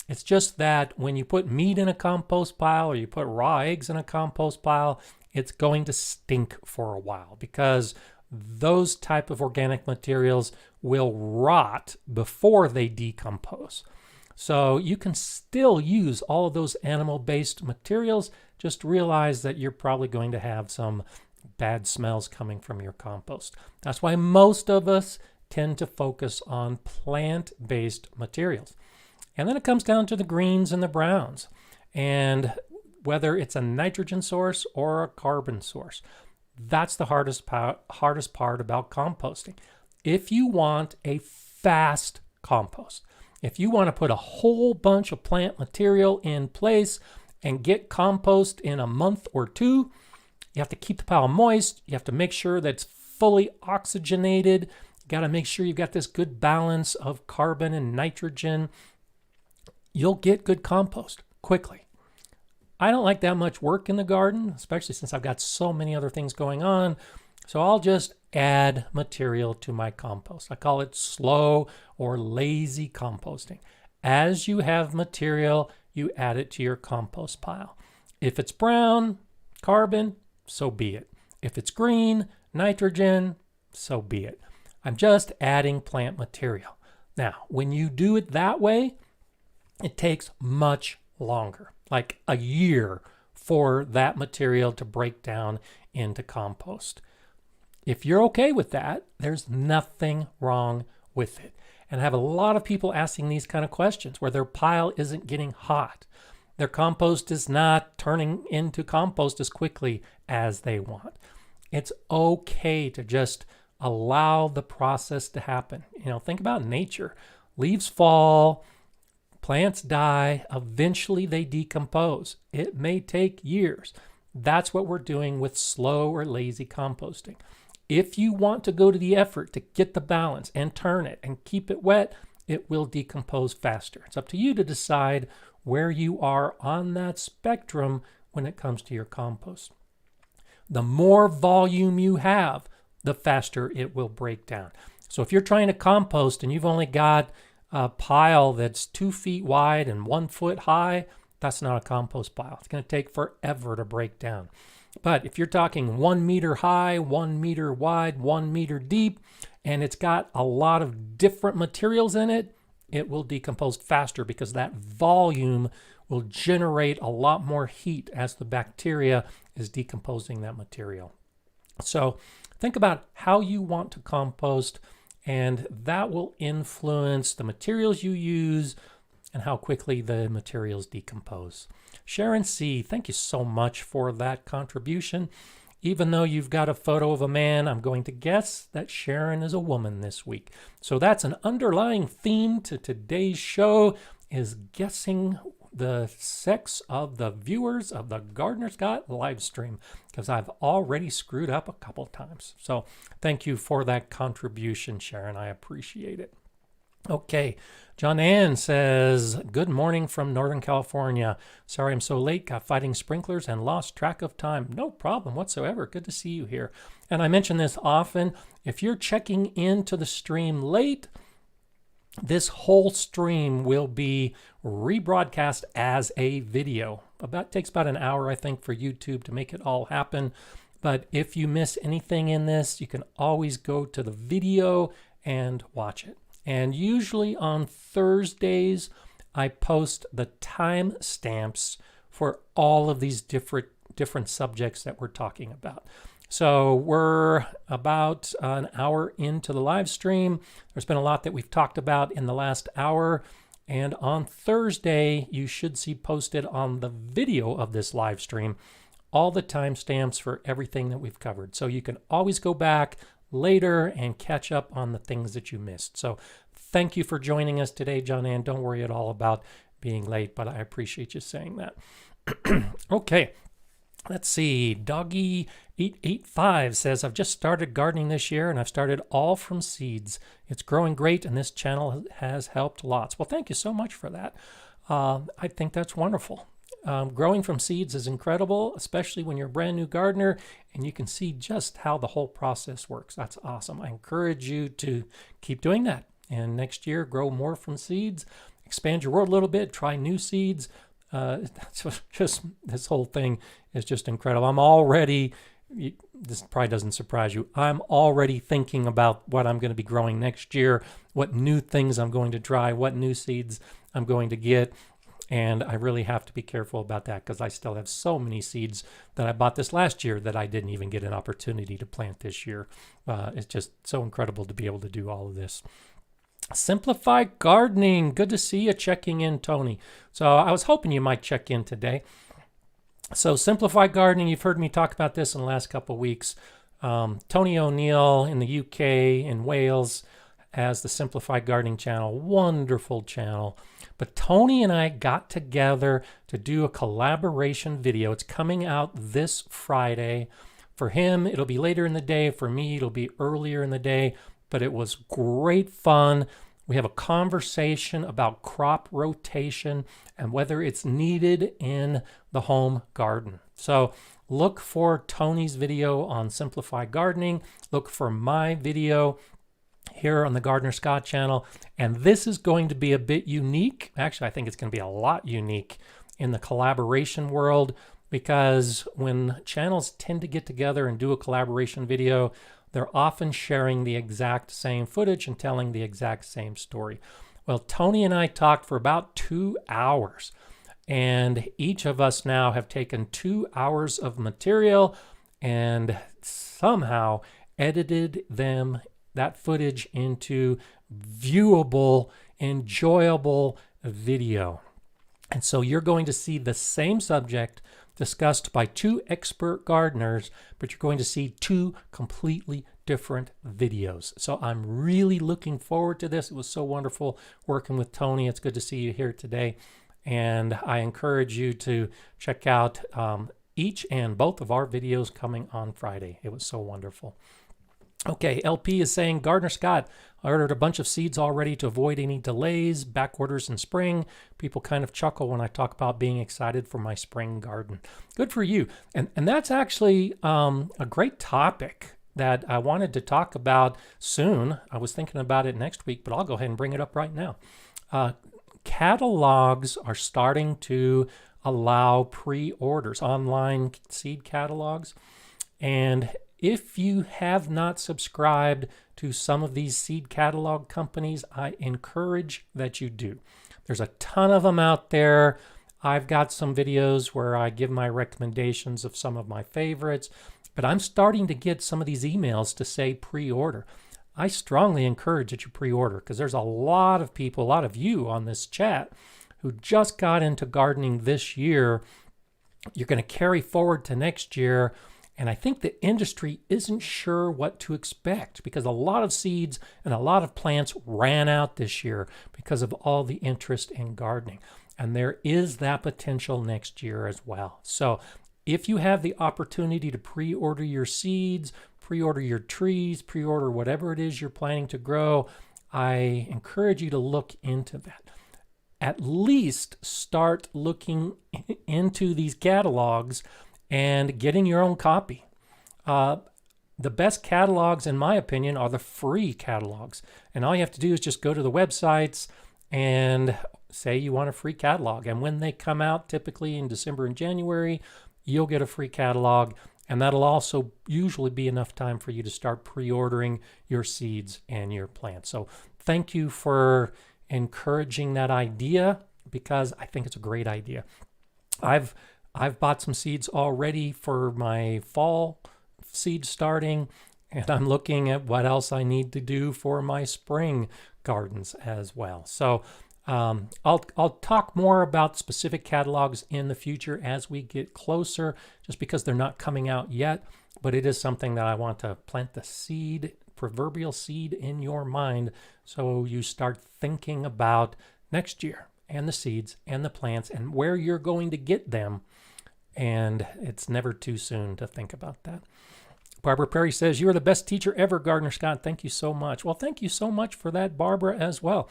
It's just that when you put meat in a compost pile or you put raw eggs in a compost pile, it's going to stink for a while because those type of organic materials will rot before they decompose. So you can still use all of those animal-based materials, just realize that you're probably going to have some bad smells coming from your compost. That's why most of us tend to focus on plant-based materials. And then it comes down to the greens and the browns, and whether it's a nitrogen source or a carbon source. That's the hardest part about composting. If you want a fast compost, if you want to put a whole bunch of plant material in place and get compost in a month or two, you have to keep the pile moist. You have to make sure that it's fully oxygenated. You got to make sure you've got this good balance of carbon and nitrogen. You'll get good compost quickly. I don't like that much work in the garden, especially since I've got so many other things going on. So I'll just add material to my compost. I call it slow or lazy composting. As you have material, you add it to your compost pile. If it's brown, carbon, so be it. If it's green, nitrogen, so be it. I'm just adding plant material. Now, when you do it that way, it takes much longer, like a year, for that material to break down into compost. If you're okay with that, there's nothing wrong with it. And I have a lot of people asking these kind of questions where their pile isn't getting hot. Their compost is not turning into compost as quickly as they want. It's okay to just allow the process to happen. You know, think about nature. Leaves fall, plants die, eventually they decompose. It may take years. That's what we're doing with slow or lazy composting. If you want to go to the effort to get the balance and turn it and keep it wet, it will decompose faster. It's up to you to decide where you are on that spectrum when it comes to your compost. The more volume you have, the faster it will break down. So if you're trying to compost and you've only got a pile that's 2 feet wide and 1 foot high, that's not a compost pile. It's going to take forever to break down. But if you're talking 1 meter high, 1 meter wide, 1 meter deep, and it's got a lot of different materials in it, it will decompose faster because that volume will generate a lot more heat as the bacteria is decomposing that material. So think about how you want to compost, and that will influence the materials you use and how quickly the materials decompose. Sharon C., thank you so much for that contribution. Even though you've got a photo of a man, I'm going to guess that Sharon is a woman this week. So that's an underlying theme to today's show, is guessing the sex of the viewers of the Gardener's Got live stream, because I've already screwed up a couple times. So thank you for that contribution, Sharon. I appreciate it. Okay, John Ann says, good morning from Northern California. Sorry I'm so late, got fighting sprinklers and lost track of time. No problem whatsoever. Good to see you here. And I mention this often. If you're checking into the stream late, this whole stream will be rebroadcast as a video. Takes about an hour, I think, for YouTube to make it all happen. But if you miss anything in this, you can always go to the video and watch it. And usually on Thursdays, I post the time stamps for all of these different subjects that we're talking about. So we're about an hour into the live stream. There's been a lot that we've talked about in the last hour. And on Thursday, you should see posted on the video of this live stream all the timestamps for everything that we've covered. So you can always go back later and catch up on the things that you missed. So thank you for joining us today, John Ann. Don't worry at all about being late, but I appreciate you saying that. Okay, let's see. Doggy885 says, I've just started gardening this year and I've started all from seeds. It's growing great and this channel has helped lots. Well, thank you so much for that. I think that's wonderful. Growing from seeds is incredible, especially when you're a brand new gardener and you can see just how the whole process works. That's awesome. I encourage you to keep doing that. And next year, grow more from seeds, expand your world a little bit, try new seeds. This whole thing is just incredible. I'm already, this probably doesn't surprise you, I'm already thinking about what I'm going to be growing next year, what new things I'm going to try, what new seeds I'm going to get. And I really have to be careful about that because I still have so many seeds that I bought this last year that I didn't even get an opportunity to plant this year. It's just so incredible to be able to do all of this. Simplify Gardening. Good to see you checking in, Tony. So I was hoping you might check in today. So Simplify Gardening, you've heard me talk about this in the last couple of weeks. Tony O'Neill in the UK, in Wales, has the Simplify Gardening channel. Wonderful channel. But Tony and I got together to do a collaboration video. It's coming out this Friday. For him, it'll be later in the day. For me, it'll be earlier in the day. But it was great fun. We have a conversation about crop rotation and whether it's needed in the home garden. So look for Tony's video on Simplify Gardening. Look for my video here on the Gardener Scott channel. And this is going to be a bit unique. Actually, I think it's going to be a lot unique in the collaboration world, because when channels tend to get together and do a collaboration video, they're often sharing the exact same footage and telling the exact same story. Well, Tony and I talked for about 2 hours, and each of us now have taken 2 hours of material and somehow edited that footage into viewable, enjoyable video. And so you're going to see the same subject discussed by 2 expert gardeners, but you're going to see 2 completely different videos. So I'm really looking forward to this. It was so wonderful working with Tony. It's good to see you here today. And I encourage you to check out each and both of our videos coming on Friday. It was so wonderful. Okay, LP is saying, Gardener Scott, I ordered a bunch of seeds already to avoid any delays, back orders in spring. People kind of chuckle when I talk about being excited for my spring garden. Good for you. And that's actually a great topic that I wanted to talk about soon. I was thinking about it next week, but I'll go ahead and bring it up right now. Catalogs are starting to allow pre-orders, online seed catalogs. And if you have not subscribed to some of these seed catalog companies, I encourage that you do. There's a ton of them out there. I've got some videos where I give my recommendations of some of my favorites, but I'm starting to get some of these emails to say pre-order. I strongly encourage that you pre-order because there's a lot of people, a lot of you on this chat who just got into gardening this year. You're going to carry forward to next year, and I think the industry isn't sure what to expect because a lot of seeds and a lot of plants ran out this year because of all the interest in gardening. And there is that potential next year as well. So if you have the opportunity to pre-order your seeds, pre-order your trees, pre-order whatever it is you're planning to grow, I encourage you to look into that. At least start looking into these catalogs and getting your own copy. The best catalogs, in my opinion, are the free catalogs. And all you have to do is just go to the websites and say you want a free catalog. And when they come out, typically in December and January, you'll get a free catalog. And that'll also usually be enough time for you to start pre-ordering your seeds and your plants. So thank you for encouraging that idea because I think it's a great idea. I've bought some seeds already for my fall seed starting, and I'm looking at what else I need to do for my spring gardens as well. So I'll talk more about specific catalogs in the future as we get closer, just because they're not coming out yet, but it is something that I want to plant the seed, proverbial seed, in your mind so you start thinking about next year and the seeds and the plants and where you're going to get them. And it's never too soon to think about that. Barbara Perry says, "You are the best teacher ever, Gardener Scott. Thank you so much." Well, thank you so much for that, Barbara, as well.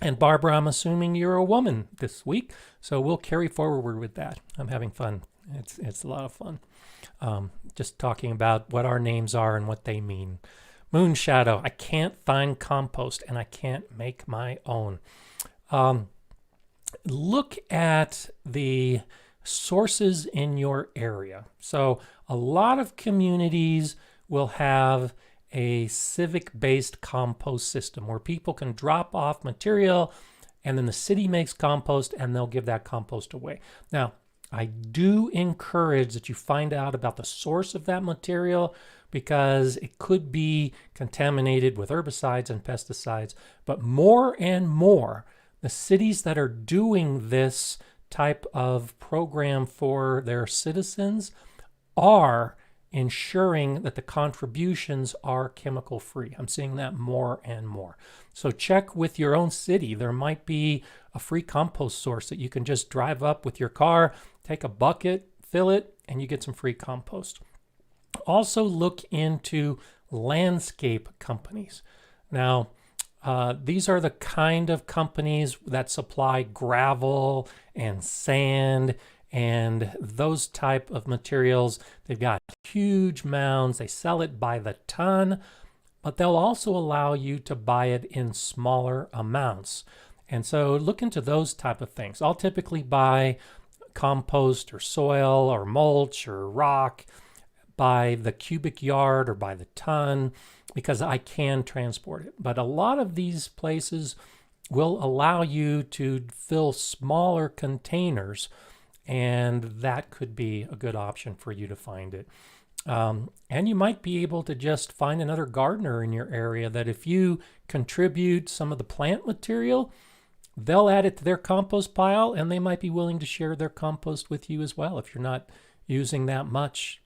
And Barbara, I'm assuming you're a woman this week, so we'll carry forward with that. I'm having fun. It's a lot of fun. Just talking about what our names are and what they mean. Moon Shadow, I can't find compost and I can't make my own. Look at the sources in your area. So a lot of communities will have a civic-based compost system where people can drop off material and then the city makes compost and they'll give that compost away. Now, I do encourage that you find out about the source of that material because it could be contaminated with herbicides and pesticides. But more and more, the cities that are doing this type of program for their citizens are ensuring that the contributions are chemical free. I'm seeing that more and more. So check with your own city. There might be a free compost source that you can just drive up with your car, take a bucket, fill it, and you get some free compost. Also look into landscape companies. Now, these are the kind of companies that supply gravel and sand and those type of materials. They've got huge mounds. They sell it by the ton, but they'll also allow you to buy it in smaller amounts. And so look into those type of things. I'll typically buy compost or soil or mulch or rock by the cubic yard or by the ton because I can transport it. But a lot of these places will allow you to fill smaller containers, and that could be a good option for you to find it. And you might be able to just find another gardener in your area that if you contribute some of the plant material, they'll add it to their compost pile and they might be willing to share their compost with you as well if you're not using that much.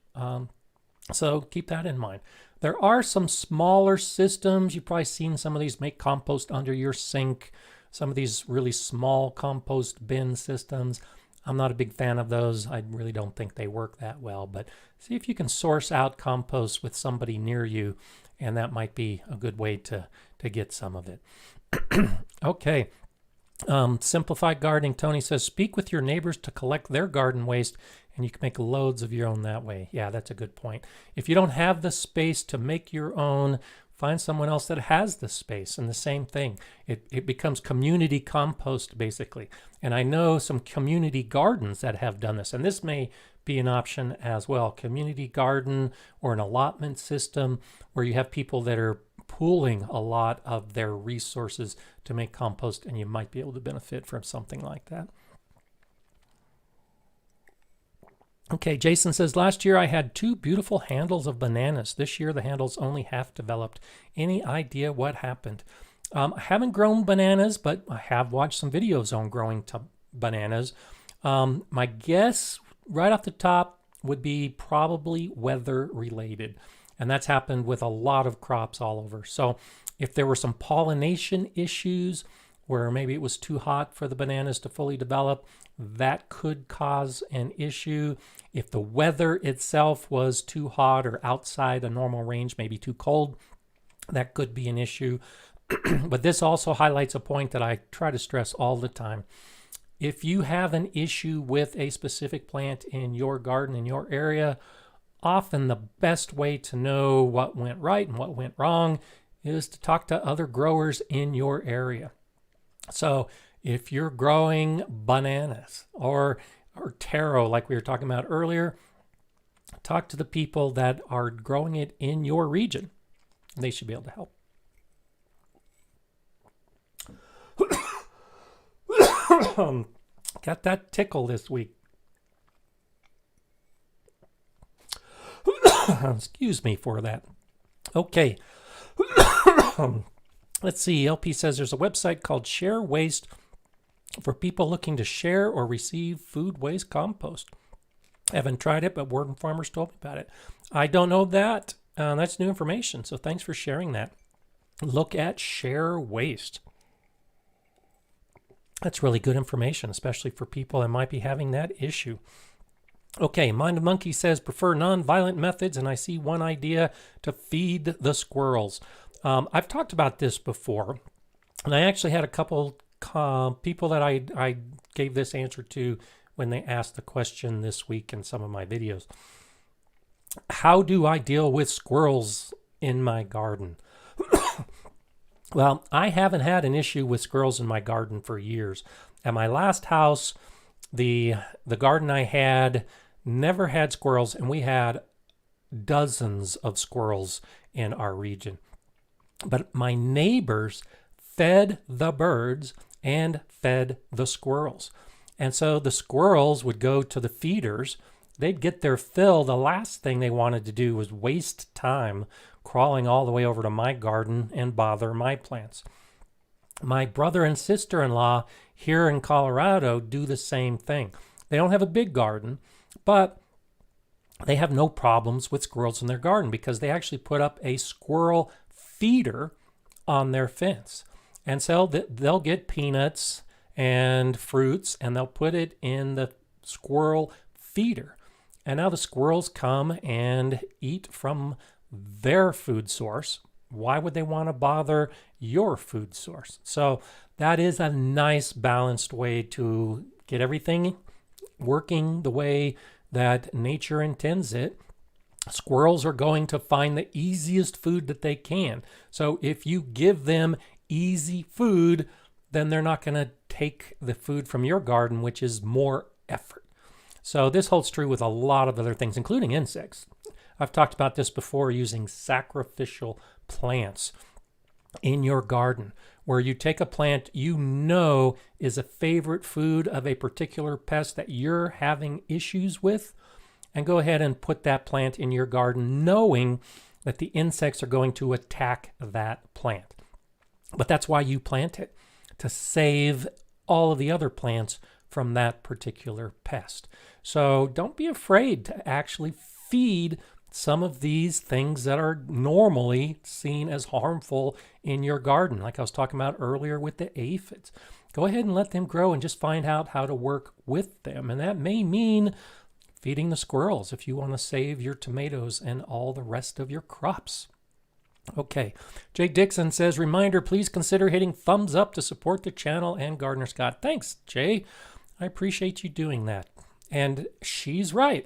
So keep that in mind. There are some smaller systems. You've probably seen some of these make compost under your sink, some of these really small compost bin systems. I'm not a big fan of those. I really don't think they work that well, but see if you can source out compost with somebody near you, and that might be a good way to get some of it. Okay. Simplified Gardening, Tony says, speak with your neighbors to collect their garden waste, and you can make loads of your own that way. Yeah, that's a good point. If you don't have the space to make your own, find someone else that has the space, and the same thing. It becomes community compost, basically. And I know some community gardens that have done this, and this may be an option as well. Community garden or an allotment system where you have people that are pooling a lot of their resources to make compost, and you might be able to benefit from something like that. Okay, Jason says, last year I had 2 beautiful handles of bananas. This year the handles only half developed. Any idea what happened? I haven't grown bananas, but I have watched some videos on growing bananas. My guess right off the top would be probably weather related. And that's happened with a lot of crops all over. So if there were some pollination issues where maybe it was too hot for the bananas to fully develop, that could cause an issue. If the weather itself was too hot or outside a normal range, maybe too cold, that could be an issue. But this also highlights a point that I try to stress all the time. If you have an issue with a specific plant in your garden, in your area, often the best way to know what went right and what went wrong is to talk to other growers in your area. So if you're growing bananas or taro, like we were talking about earlier, talk to the people that are growing it in your region. They should be able to help. Got that tickle this week. Excuse me for that. Okay. Let's see. LP says there's a website called Share Waste for people looking to share or receive food waste compost. I haven't tried it, but Warden Farmers told me about it. I don't know that. That's new information, so thanks for sharing that. Look at Share Waste. That's really good information, especially for people that might be having that issue. Okay, Mind of Monkey says prefer non-violent methods, and I see one idea to feed the squirrels. I've talked about this before, and I actually had a couple people that I gave this answer to when they asked the question this week in some of my videos. How do I deal with squirrels in my garden? Well, I haven't had an issue with squirrels in my garden for years. At my last house, the garden I had never had squirrels, and we had dozens of squirrels in our region. But my neighbors fed the birds and fed the squirrels. And so the squirrels would go to the feeders. They'd get their fill. The last thing they wanted to do was waste time crawling all the way over to my garden and bother my plants. My brother and sister-in-law here in Colorado do the same thing. They don't have a big garden, but they have no problems with squirrels in their garden because they actually put up a squirrel feeder on their fence. And so they'll get peanuts and fruits and they'll put it in the squirrel feeder. And now the squirrels come and eat from their food source. Why would they want to bother your food source? So that is a nice balanced way to get everything working the way that nature intends it. Squirrels are going to find the easiest food that they can. So if you give them easy food, then they're not going to take the food from your garden, which is more effort. So this holds true with a lot of other things, including insects. I've talked about this before, using sacrificial plants in your garden, where you take a plant you know is a favorite food of a particular pest that you're having issues with, and go ahead and put that plant in your garden knowing that the insects are going to attack that plant. But that's why you plant it, to save all of the other plants from that particular pest. So don't be afraid to actually feed some of these things that are normally seen as harmful in your garden, like I was talking about earlier with the aphids. Go ahead and let them grow and just find out how to work with them. And that may mean feeding the squirrels if you want to save your tomatoes and all the rest of your crops. Okay, Jake Dixon says, reminder, please consider hitting thumbs up to support the channel and Gardener Scott. Thanks, Jay. I appreciate you doing that. And she's right.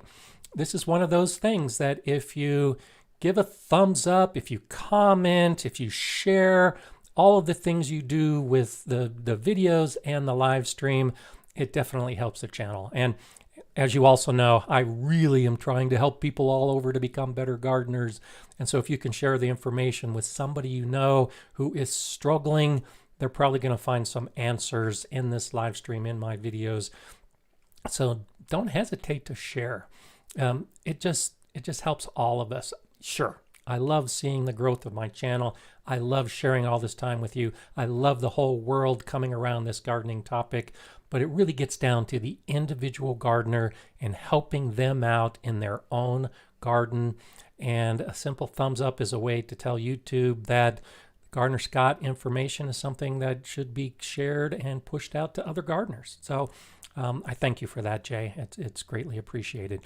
This is one of those things that if you give a thumbs up, if you comment, if you share, all of the things you do with the videos and the live stream, it definitely helps the channel. And as you also know, I really am trying to help people all over to become better gardeners. And so if you can share the information with somebody you know who is struggling, they're probably going to find some answers in this live stream, in my videos. So don't hesitate to share. It just helps all of us. Sure, I love seeing the growth of my channel. I love sharing all this time with you. I love the whole world coming around this gardening topic. But it really gets down to the individual gardener and helping them out in their own garden. And a simple thumbs up is a way to tell YouTube that Gardener Scott information is something that should be shared and pushed out to other gardeners. So I thank you for that, Jay. It's greatly appreciated.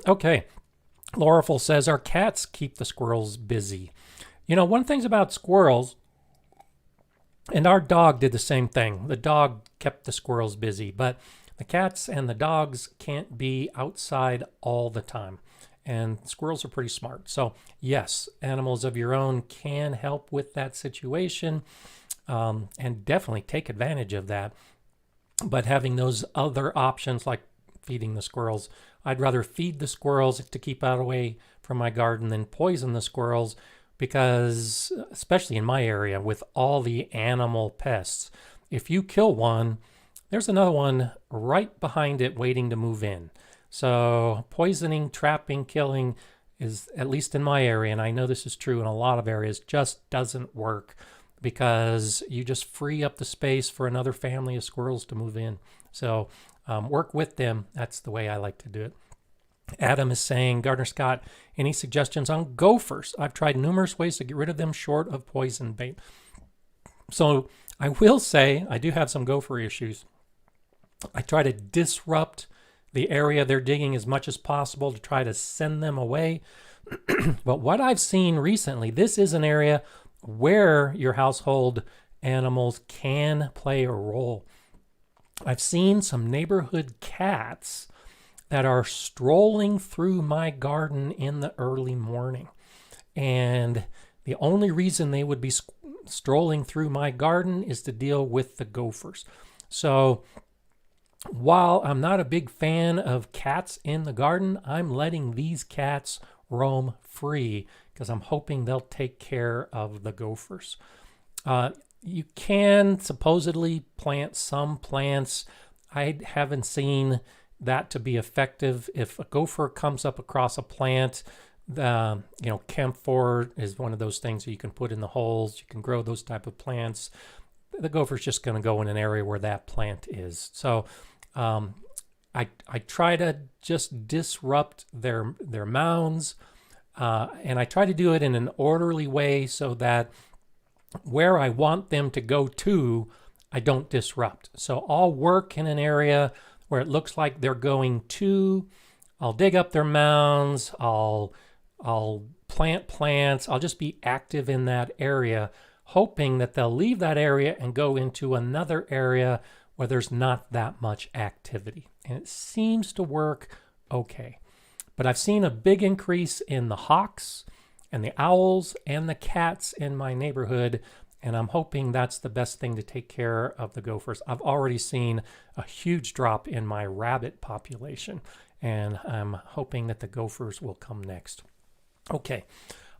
Okay. Laurelful says, our cats keep the squirrels busy. You know, one thing about squirrels, and our dog did the same thing. The dog kept the squirrels busy, but the cats and the dogs can't be outside all the time. And squirrels are pretty smart. So yes, animals of your own can help with that situation, and definitely take advantage of that. But having those other options like feeding the squirrels, I'd rather feed the squirrels to keep out away from my garden than poison the squirrels, because especially in my area with all the animal pests, if you kill one, there's another one right behind it waiting to move in. So poisoning, trapping, killing is, at least in my area, and I know this is true in a lot of areas, just doesn't work, because you just free up the space for another family of squirrels to move in. So work with them. That's the way I like to do it. Adam is saying, Gardener Scott, any suggestions on gophers? I've tried numerous ways to get rid of them short of poison bait. So I will say I do have some gopher issues. I try to disrupt the area they're digging as much as possible to try to send them away. But what I've seen recently, this is an area where your household animals can play a role. I've seen some neighborhood cats that are strolling through my garden in the early morning. And the only reason they would be strolling through my garden is to deal with the gophers. So while I'm not a big fan of cats in the garden, I'm letting these cats roam free because I'm hoping they'll take care of the gophers. You can supposedly plant some plants. I haven't seen that to be effective. If a gopher comes up across a plant, camphor is one of those things that you can put in the holes. You can grow those type of plants. The gopher's just going to go in an area where that plant is. So I try to just disrupt their mounds, and I try to do it in an orderly way so that where I want them to go to, I don't disrupt. So I'll work in an area where it looks like they're going to. I'll dig up their mounds. I'll plant plants. I'll just be active in that area, hoping that they'll leave that area and go into another area where there's not that much activity. And it seems to work okay. But I've seen a big increase in the hawks and the owls and the cats in my neighborhood, and I'm hoping that's the best thing to take care of the gophers. I've already seen a huge drop in my rabbit population, and I'm hoping that the gophers will come next. Okay,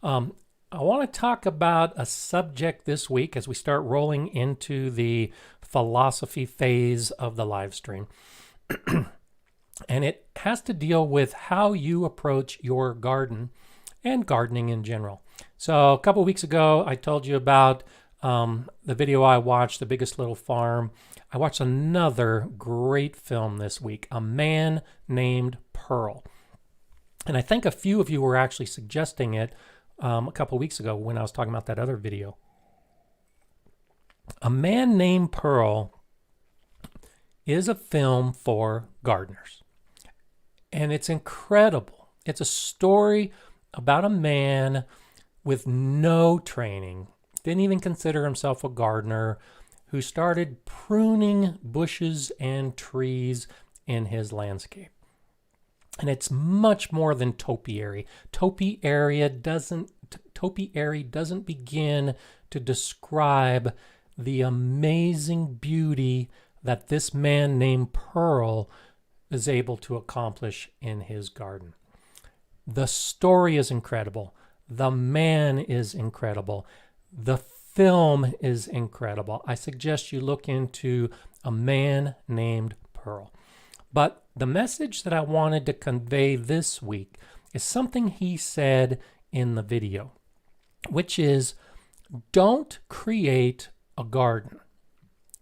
I want to talk about a subject this week as we start rolling into the philosophy phase of the live stream. And it has to deal with how you approach your garden and gardening in general. So a couple weeks ago, I told you about the video I watched, The Biggest Little Farm. I watched another great film this week, A Man Named Pearl. And I think a few of you were actually suggesting it a couple weeks ago when I was talking about that other video. A Man Named Pearl is a film for gardeners. And it's incredible. It's a story about a man with no training, didn't even consider himself a gardener, who started pruning bushes and trees in his landscape. And it's much more than topiary. Topiary doesn't begin to describe the amazing beauty that this man named Pearl is able to accomplish in his garden. The story is incredible. The man is incredible. The film is incredible. I suggest you look into A Man Named Pearl. But the message that I wanted to convey this week is something he said in the video, which is, don't create a garden.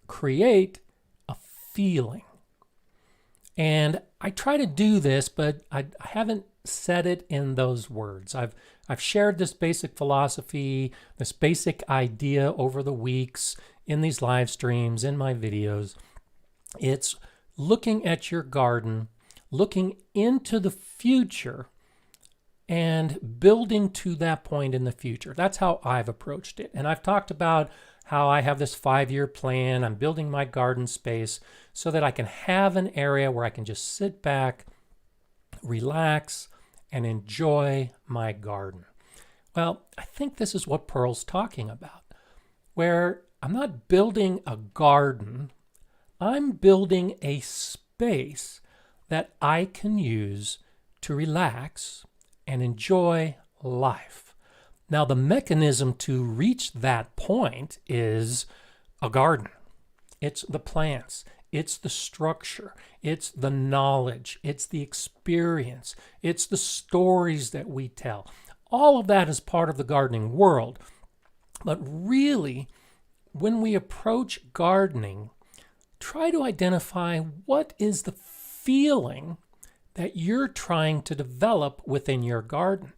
Create a feeling. And I try to do this, but I haven't said it in those words. I've shared this basic philosophy, this basic idea over the weeks in these live streams, in my videos. It's looking at your garden, looking into the future, and building to that point in the future. That's how I've approached it. And I've talked about how I have this 5-year plan. I'm building my garden space so that I can have an area where I can just sit back, relax, and enjoy my garden. Well, I think this is what Pearl's talking about, where I'm not building a garden, I'm building a space that I can use to relax and enjoy life. Now, the mechanism to reach that point is a garden. It's the plants. It's the structure. It's the knowledge. It's the experience. It's the stories that we tell. All of that is part of the gardening world. But really, when we approach gardening, try to identify what is the feeling that you're trying to develop within your garden.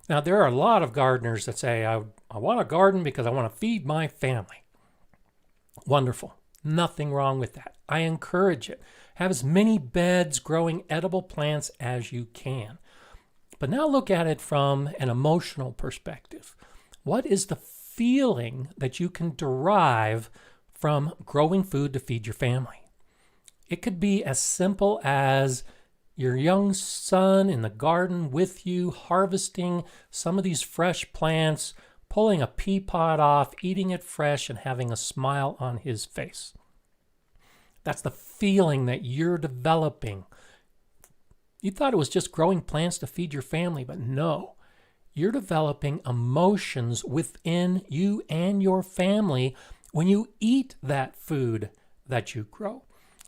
Now, there are a lot of gardeners that say, I want a garden because I want to feed my family. Wonderful. Nothing wrong with that. I encourage it. Have as many beds growing edible plants as you can. But now look at it from an emotional perspective. What is the feeling that you can derive from growing food to feed your family? It could be as simple as your young son in the garden with you, harvesting some of these fresh plants, pulling a pea pod off, eating it fresh, and having a smile on his face. That's the feeling that you're developing. You thought it was just growing plants to feed your family, but no. You're developing emotions within you and your family when you eat that food that you grow.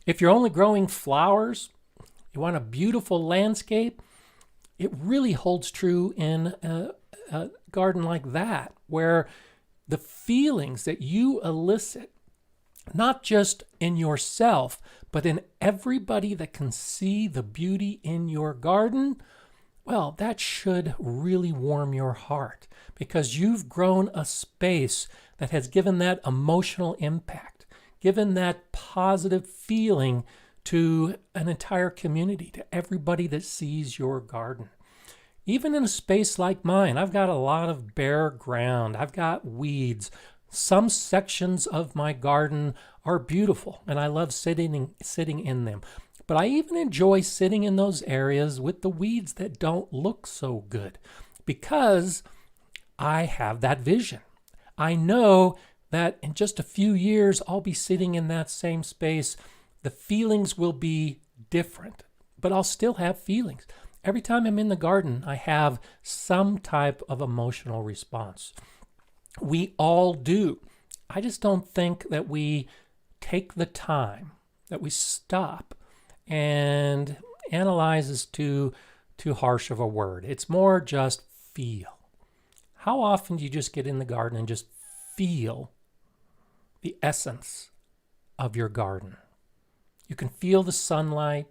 If you're only growing flowers, you want a beautiful landscape, it really holds true in a garden like that, where the feelings that you elicit, not just in yourself, but in everybody that can see the beauty in your garden, well, that should really warm your heart, because you've grown a space that has given that emotional impact, given that positive feeling to an entire community, to everybody that sees your garden. Even in a space like mine, I've got a lot of bare ground. I've got weeds. Some sections of my garden are beautiful, and I love sitting in them. But I even enjoy sitting in those areas with the weeds that don't look so good, because I have that vision. I know that in just a few years, I'll be sitting in that same space. The feelings will be different, but I'll still have feelings. Every time I'm in the garden, I have some type of emotional response. We all do. I just don't think that we take the time, that we stop and analyze is too harsh of a word. It's more just feel. How often do you just get in the garden and just feel the essence of your garden? You can feel the sunlight.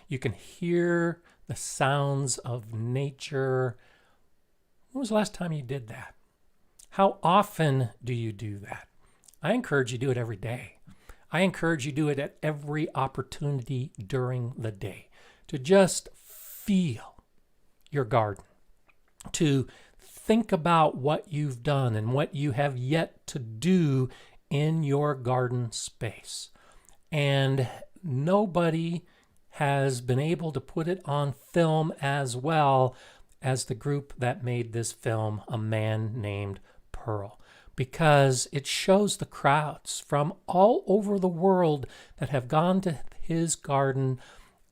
You can hear the sounds of nature. When was the last time you did that? How often do you do that? I encourage you to do it every day. I encourage you to do it at every opportunity during the day, to just feel your garden, to think about what you've done and what you have yet to do in your garden space. And nobody has been able to put it on film as well as the group that made this film, A Man Named Pearl, because it shows the crowds from all over the world that have gone to his garden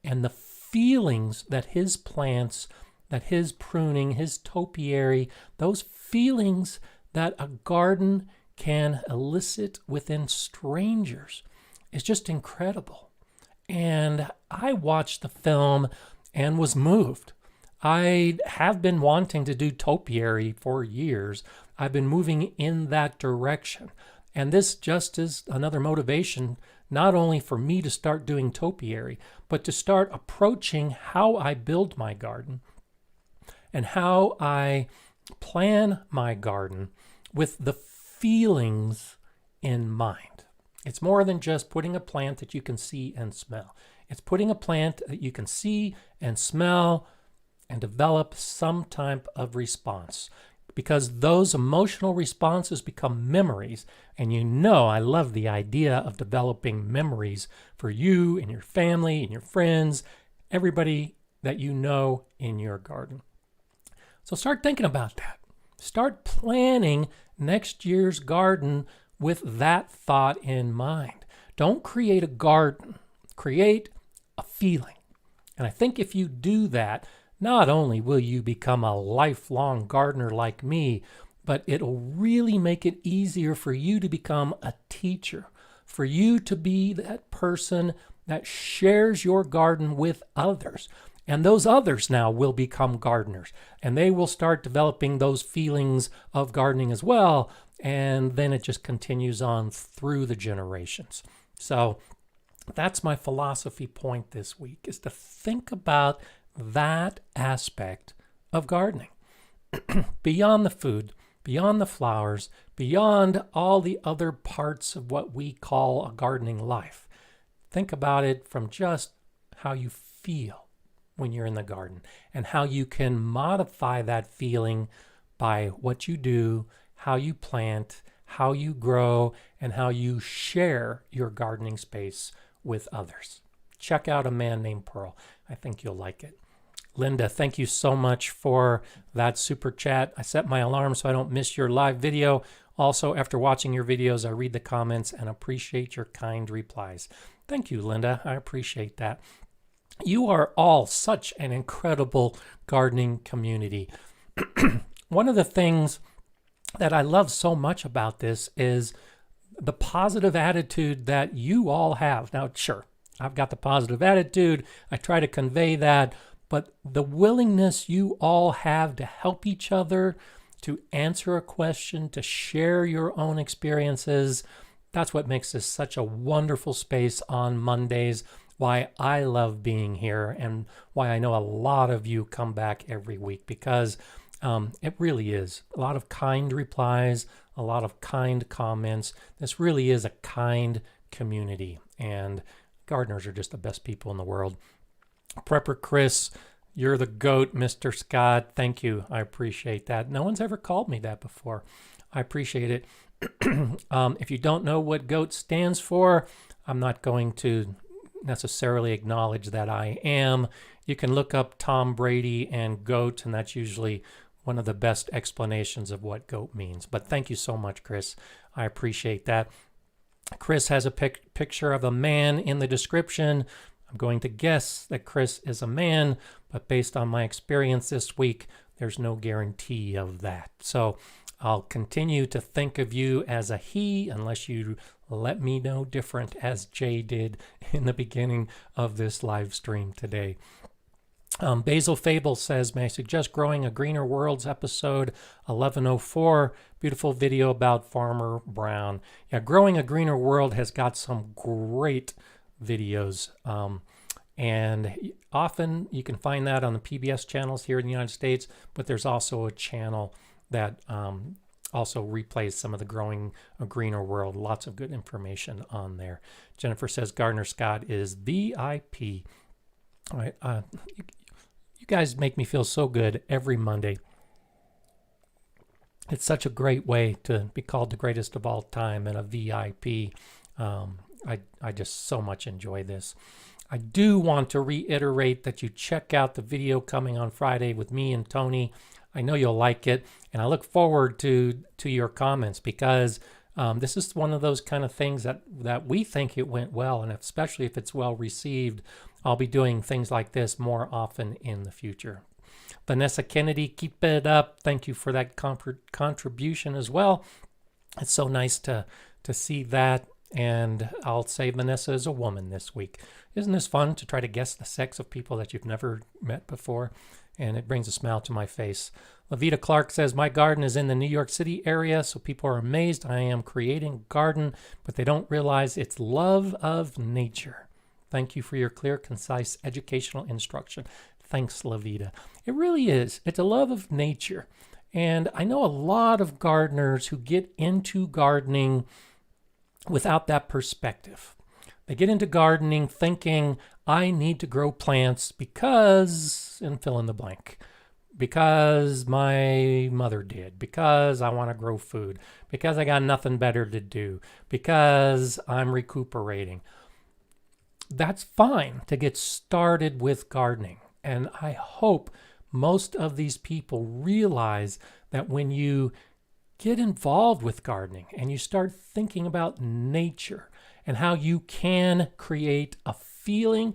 and the feelings that his plants, that his pruning, his topiary, those feelings that a garden can elicit within strangers is just incredible. And I watched the film and was moved. I have been wanting to do topiary for years. I've been moving in that direction. And this just is another motivation, not only for me to start doing topiary, but to start approaching how I build my garden and how I plan my garden with the feelings in mind. It's more than just putting a plant that you can see and smell. It's putting a plant that you can see and smell and develop some type of response, because those emotional responses become memories. And you know, I love the idea of developing memories for you and your family and your friends, everybody that you know in your garden. So start thinking about that. Start planning next year's garden with that thought in mind. Don't create a garden, create a feeling. And I think if you do that, not only will you become a lifelong gardener like me, but it'll really make it easier for you to become a teacher, for you to be that person that shares your garden with others. And those others now will become gardeners, and they will start developing those feelings of gardening as well. And then it just continues on through the generations. So that's my philosophy point this week, is to think about that aspect of gardening. Beyond the food, beyond the flowers, beyond all the other parts of what we call a gardening life. Think about it from just how you feel when you're in the garden, and how you can modify that feeling by what you do, how you plant, how you grow, and how you share your gardening space with others. Check out A Man Named Pearl. I think you'll like it. Linda, thank you so much for that super chat. I set my alarm so I don't miss your live video. Also, after watching your videos, I read the comments and appreciate your kind replies. Thank you, Linda. I appreciate that. You are all such an incredible gardening community. One of the things that I love so much about this is the positive attitude that you all have. Now, sure, I've got the positive attitude. I try to convey that, but the willingness you all have to help each other, to answer a question, to share your own experiences, that's what makes this such a wonderful space on Mondays. Why I love being here, and why I know a lot of you come back every week, because it really is a lot of kind replies, a lot of kind comments. This really is a kind community, and gardeners are just the best people in the world. Prepper Chris, you're the GOAT, Mr. Scott. Thank you. I appreciate that. No one's ever called me that before. I appreciate it. If you don't know what GOAT stands for, I'm not going to necessarily acknowledge that I am. You can look up Tom Brady and GOAT, and that's usually one of the best explanations of what GOAT means. But thank you so much, Chris. I appreciate that. Chris has a picture of a man in the description. I'm going to guess that Chris is a man, but based on my experience this week, there's no guarantee of that. So I'll continue to think of you as a he unless you let me know different, as Jay did in the beginning of this live stream today. Basil Fable says, may I suggest Growing a Greener World's episode 1104? Beautiful video about Farmer Brown. Yeah, Growing a Greener World has got some great videos. And often you can find that on the PBS channels here in the United States, but there's also a channel that also replays some of the Growing a Greener World. Lots of good information on there. Jennifer says Gardener Scott is VIP. All right, you guys make me feel so good every Monday. It's such a great way to be called the greatest of all time and a VIP. I just so much enjoy this. I do want to reiterate that you check out the video coming on Friday with me and Tony. I know you'll like it, and I look forward to your comments, because This is one of those kind of things that we think it went well, and especially if it's well received, I'll be doing things like this more often in the future. Vanessa Kennedy, keep it up. Thank you for that contribution as well. It's so nice to see that. And I'll say Vanessa is a woman this week. Isn't this fun to try to guess the sex of people that you've never met before? And it brings a smile to my face. Lavita Clark says, my garden is in the New York City area, so people are amazed I am creating a garden, but they don't realize it's love of nature. Thank you for your clear, concise, educational instruction. Thanks, Lavita. It really is. It's a love of nature. And I know a lot of gardeners who get into gardening without that perspective. They get into gardening thinking, I need to grow plants because, and fill in the blank, because my mother did, because I want to grow food, because I got nothing better to do, because I'm recuperating. That's fine to get started with gardening. And I hope most of these people realize that when you get involved with gardening and you start thinking about nature and how you can create a feeling,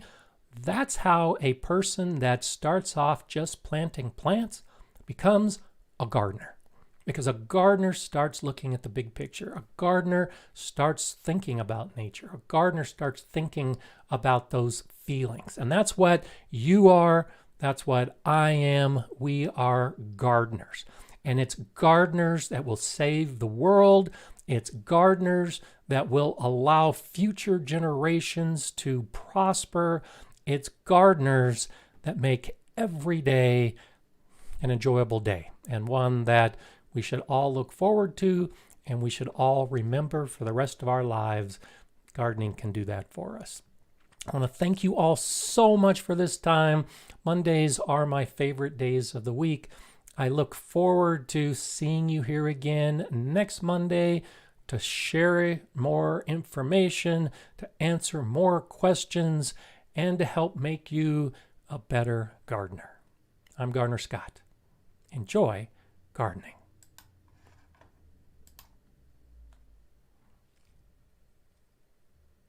that's how a person that starts off just planting plants becomes a gardener. Because a gardener starts looking at the big picture. A gardener starts thinking about nature. A gardener starts thinking about those feelings. And that's what you are. That's what I am. We are gardeners. And it's gardeners that will save the world. It's gardeners that will allow future generations to prosper. It's gardeners that make every day an enjoyable day, and one that we should all look forward to, and we should all remember for the rest of our lives. Gardening can do that for us. I want to thank you all so much for this time. Mondays are my favorite days of the week. I look forward to seeing you here again next Monday to share more information, to answer more questions, and to help make you a better gardener. I'm Gardener Scott. Enjoy gardening.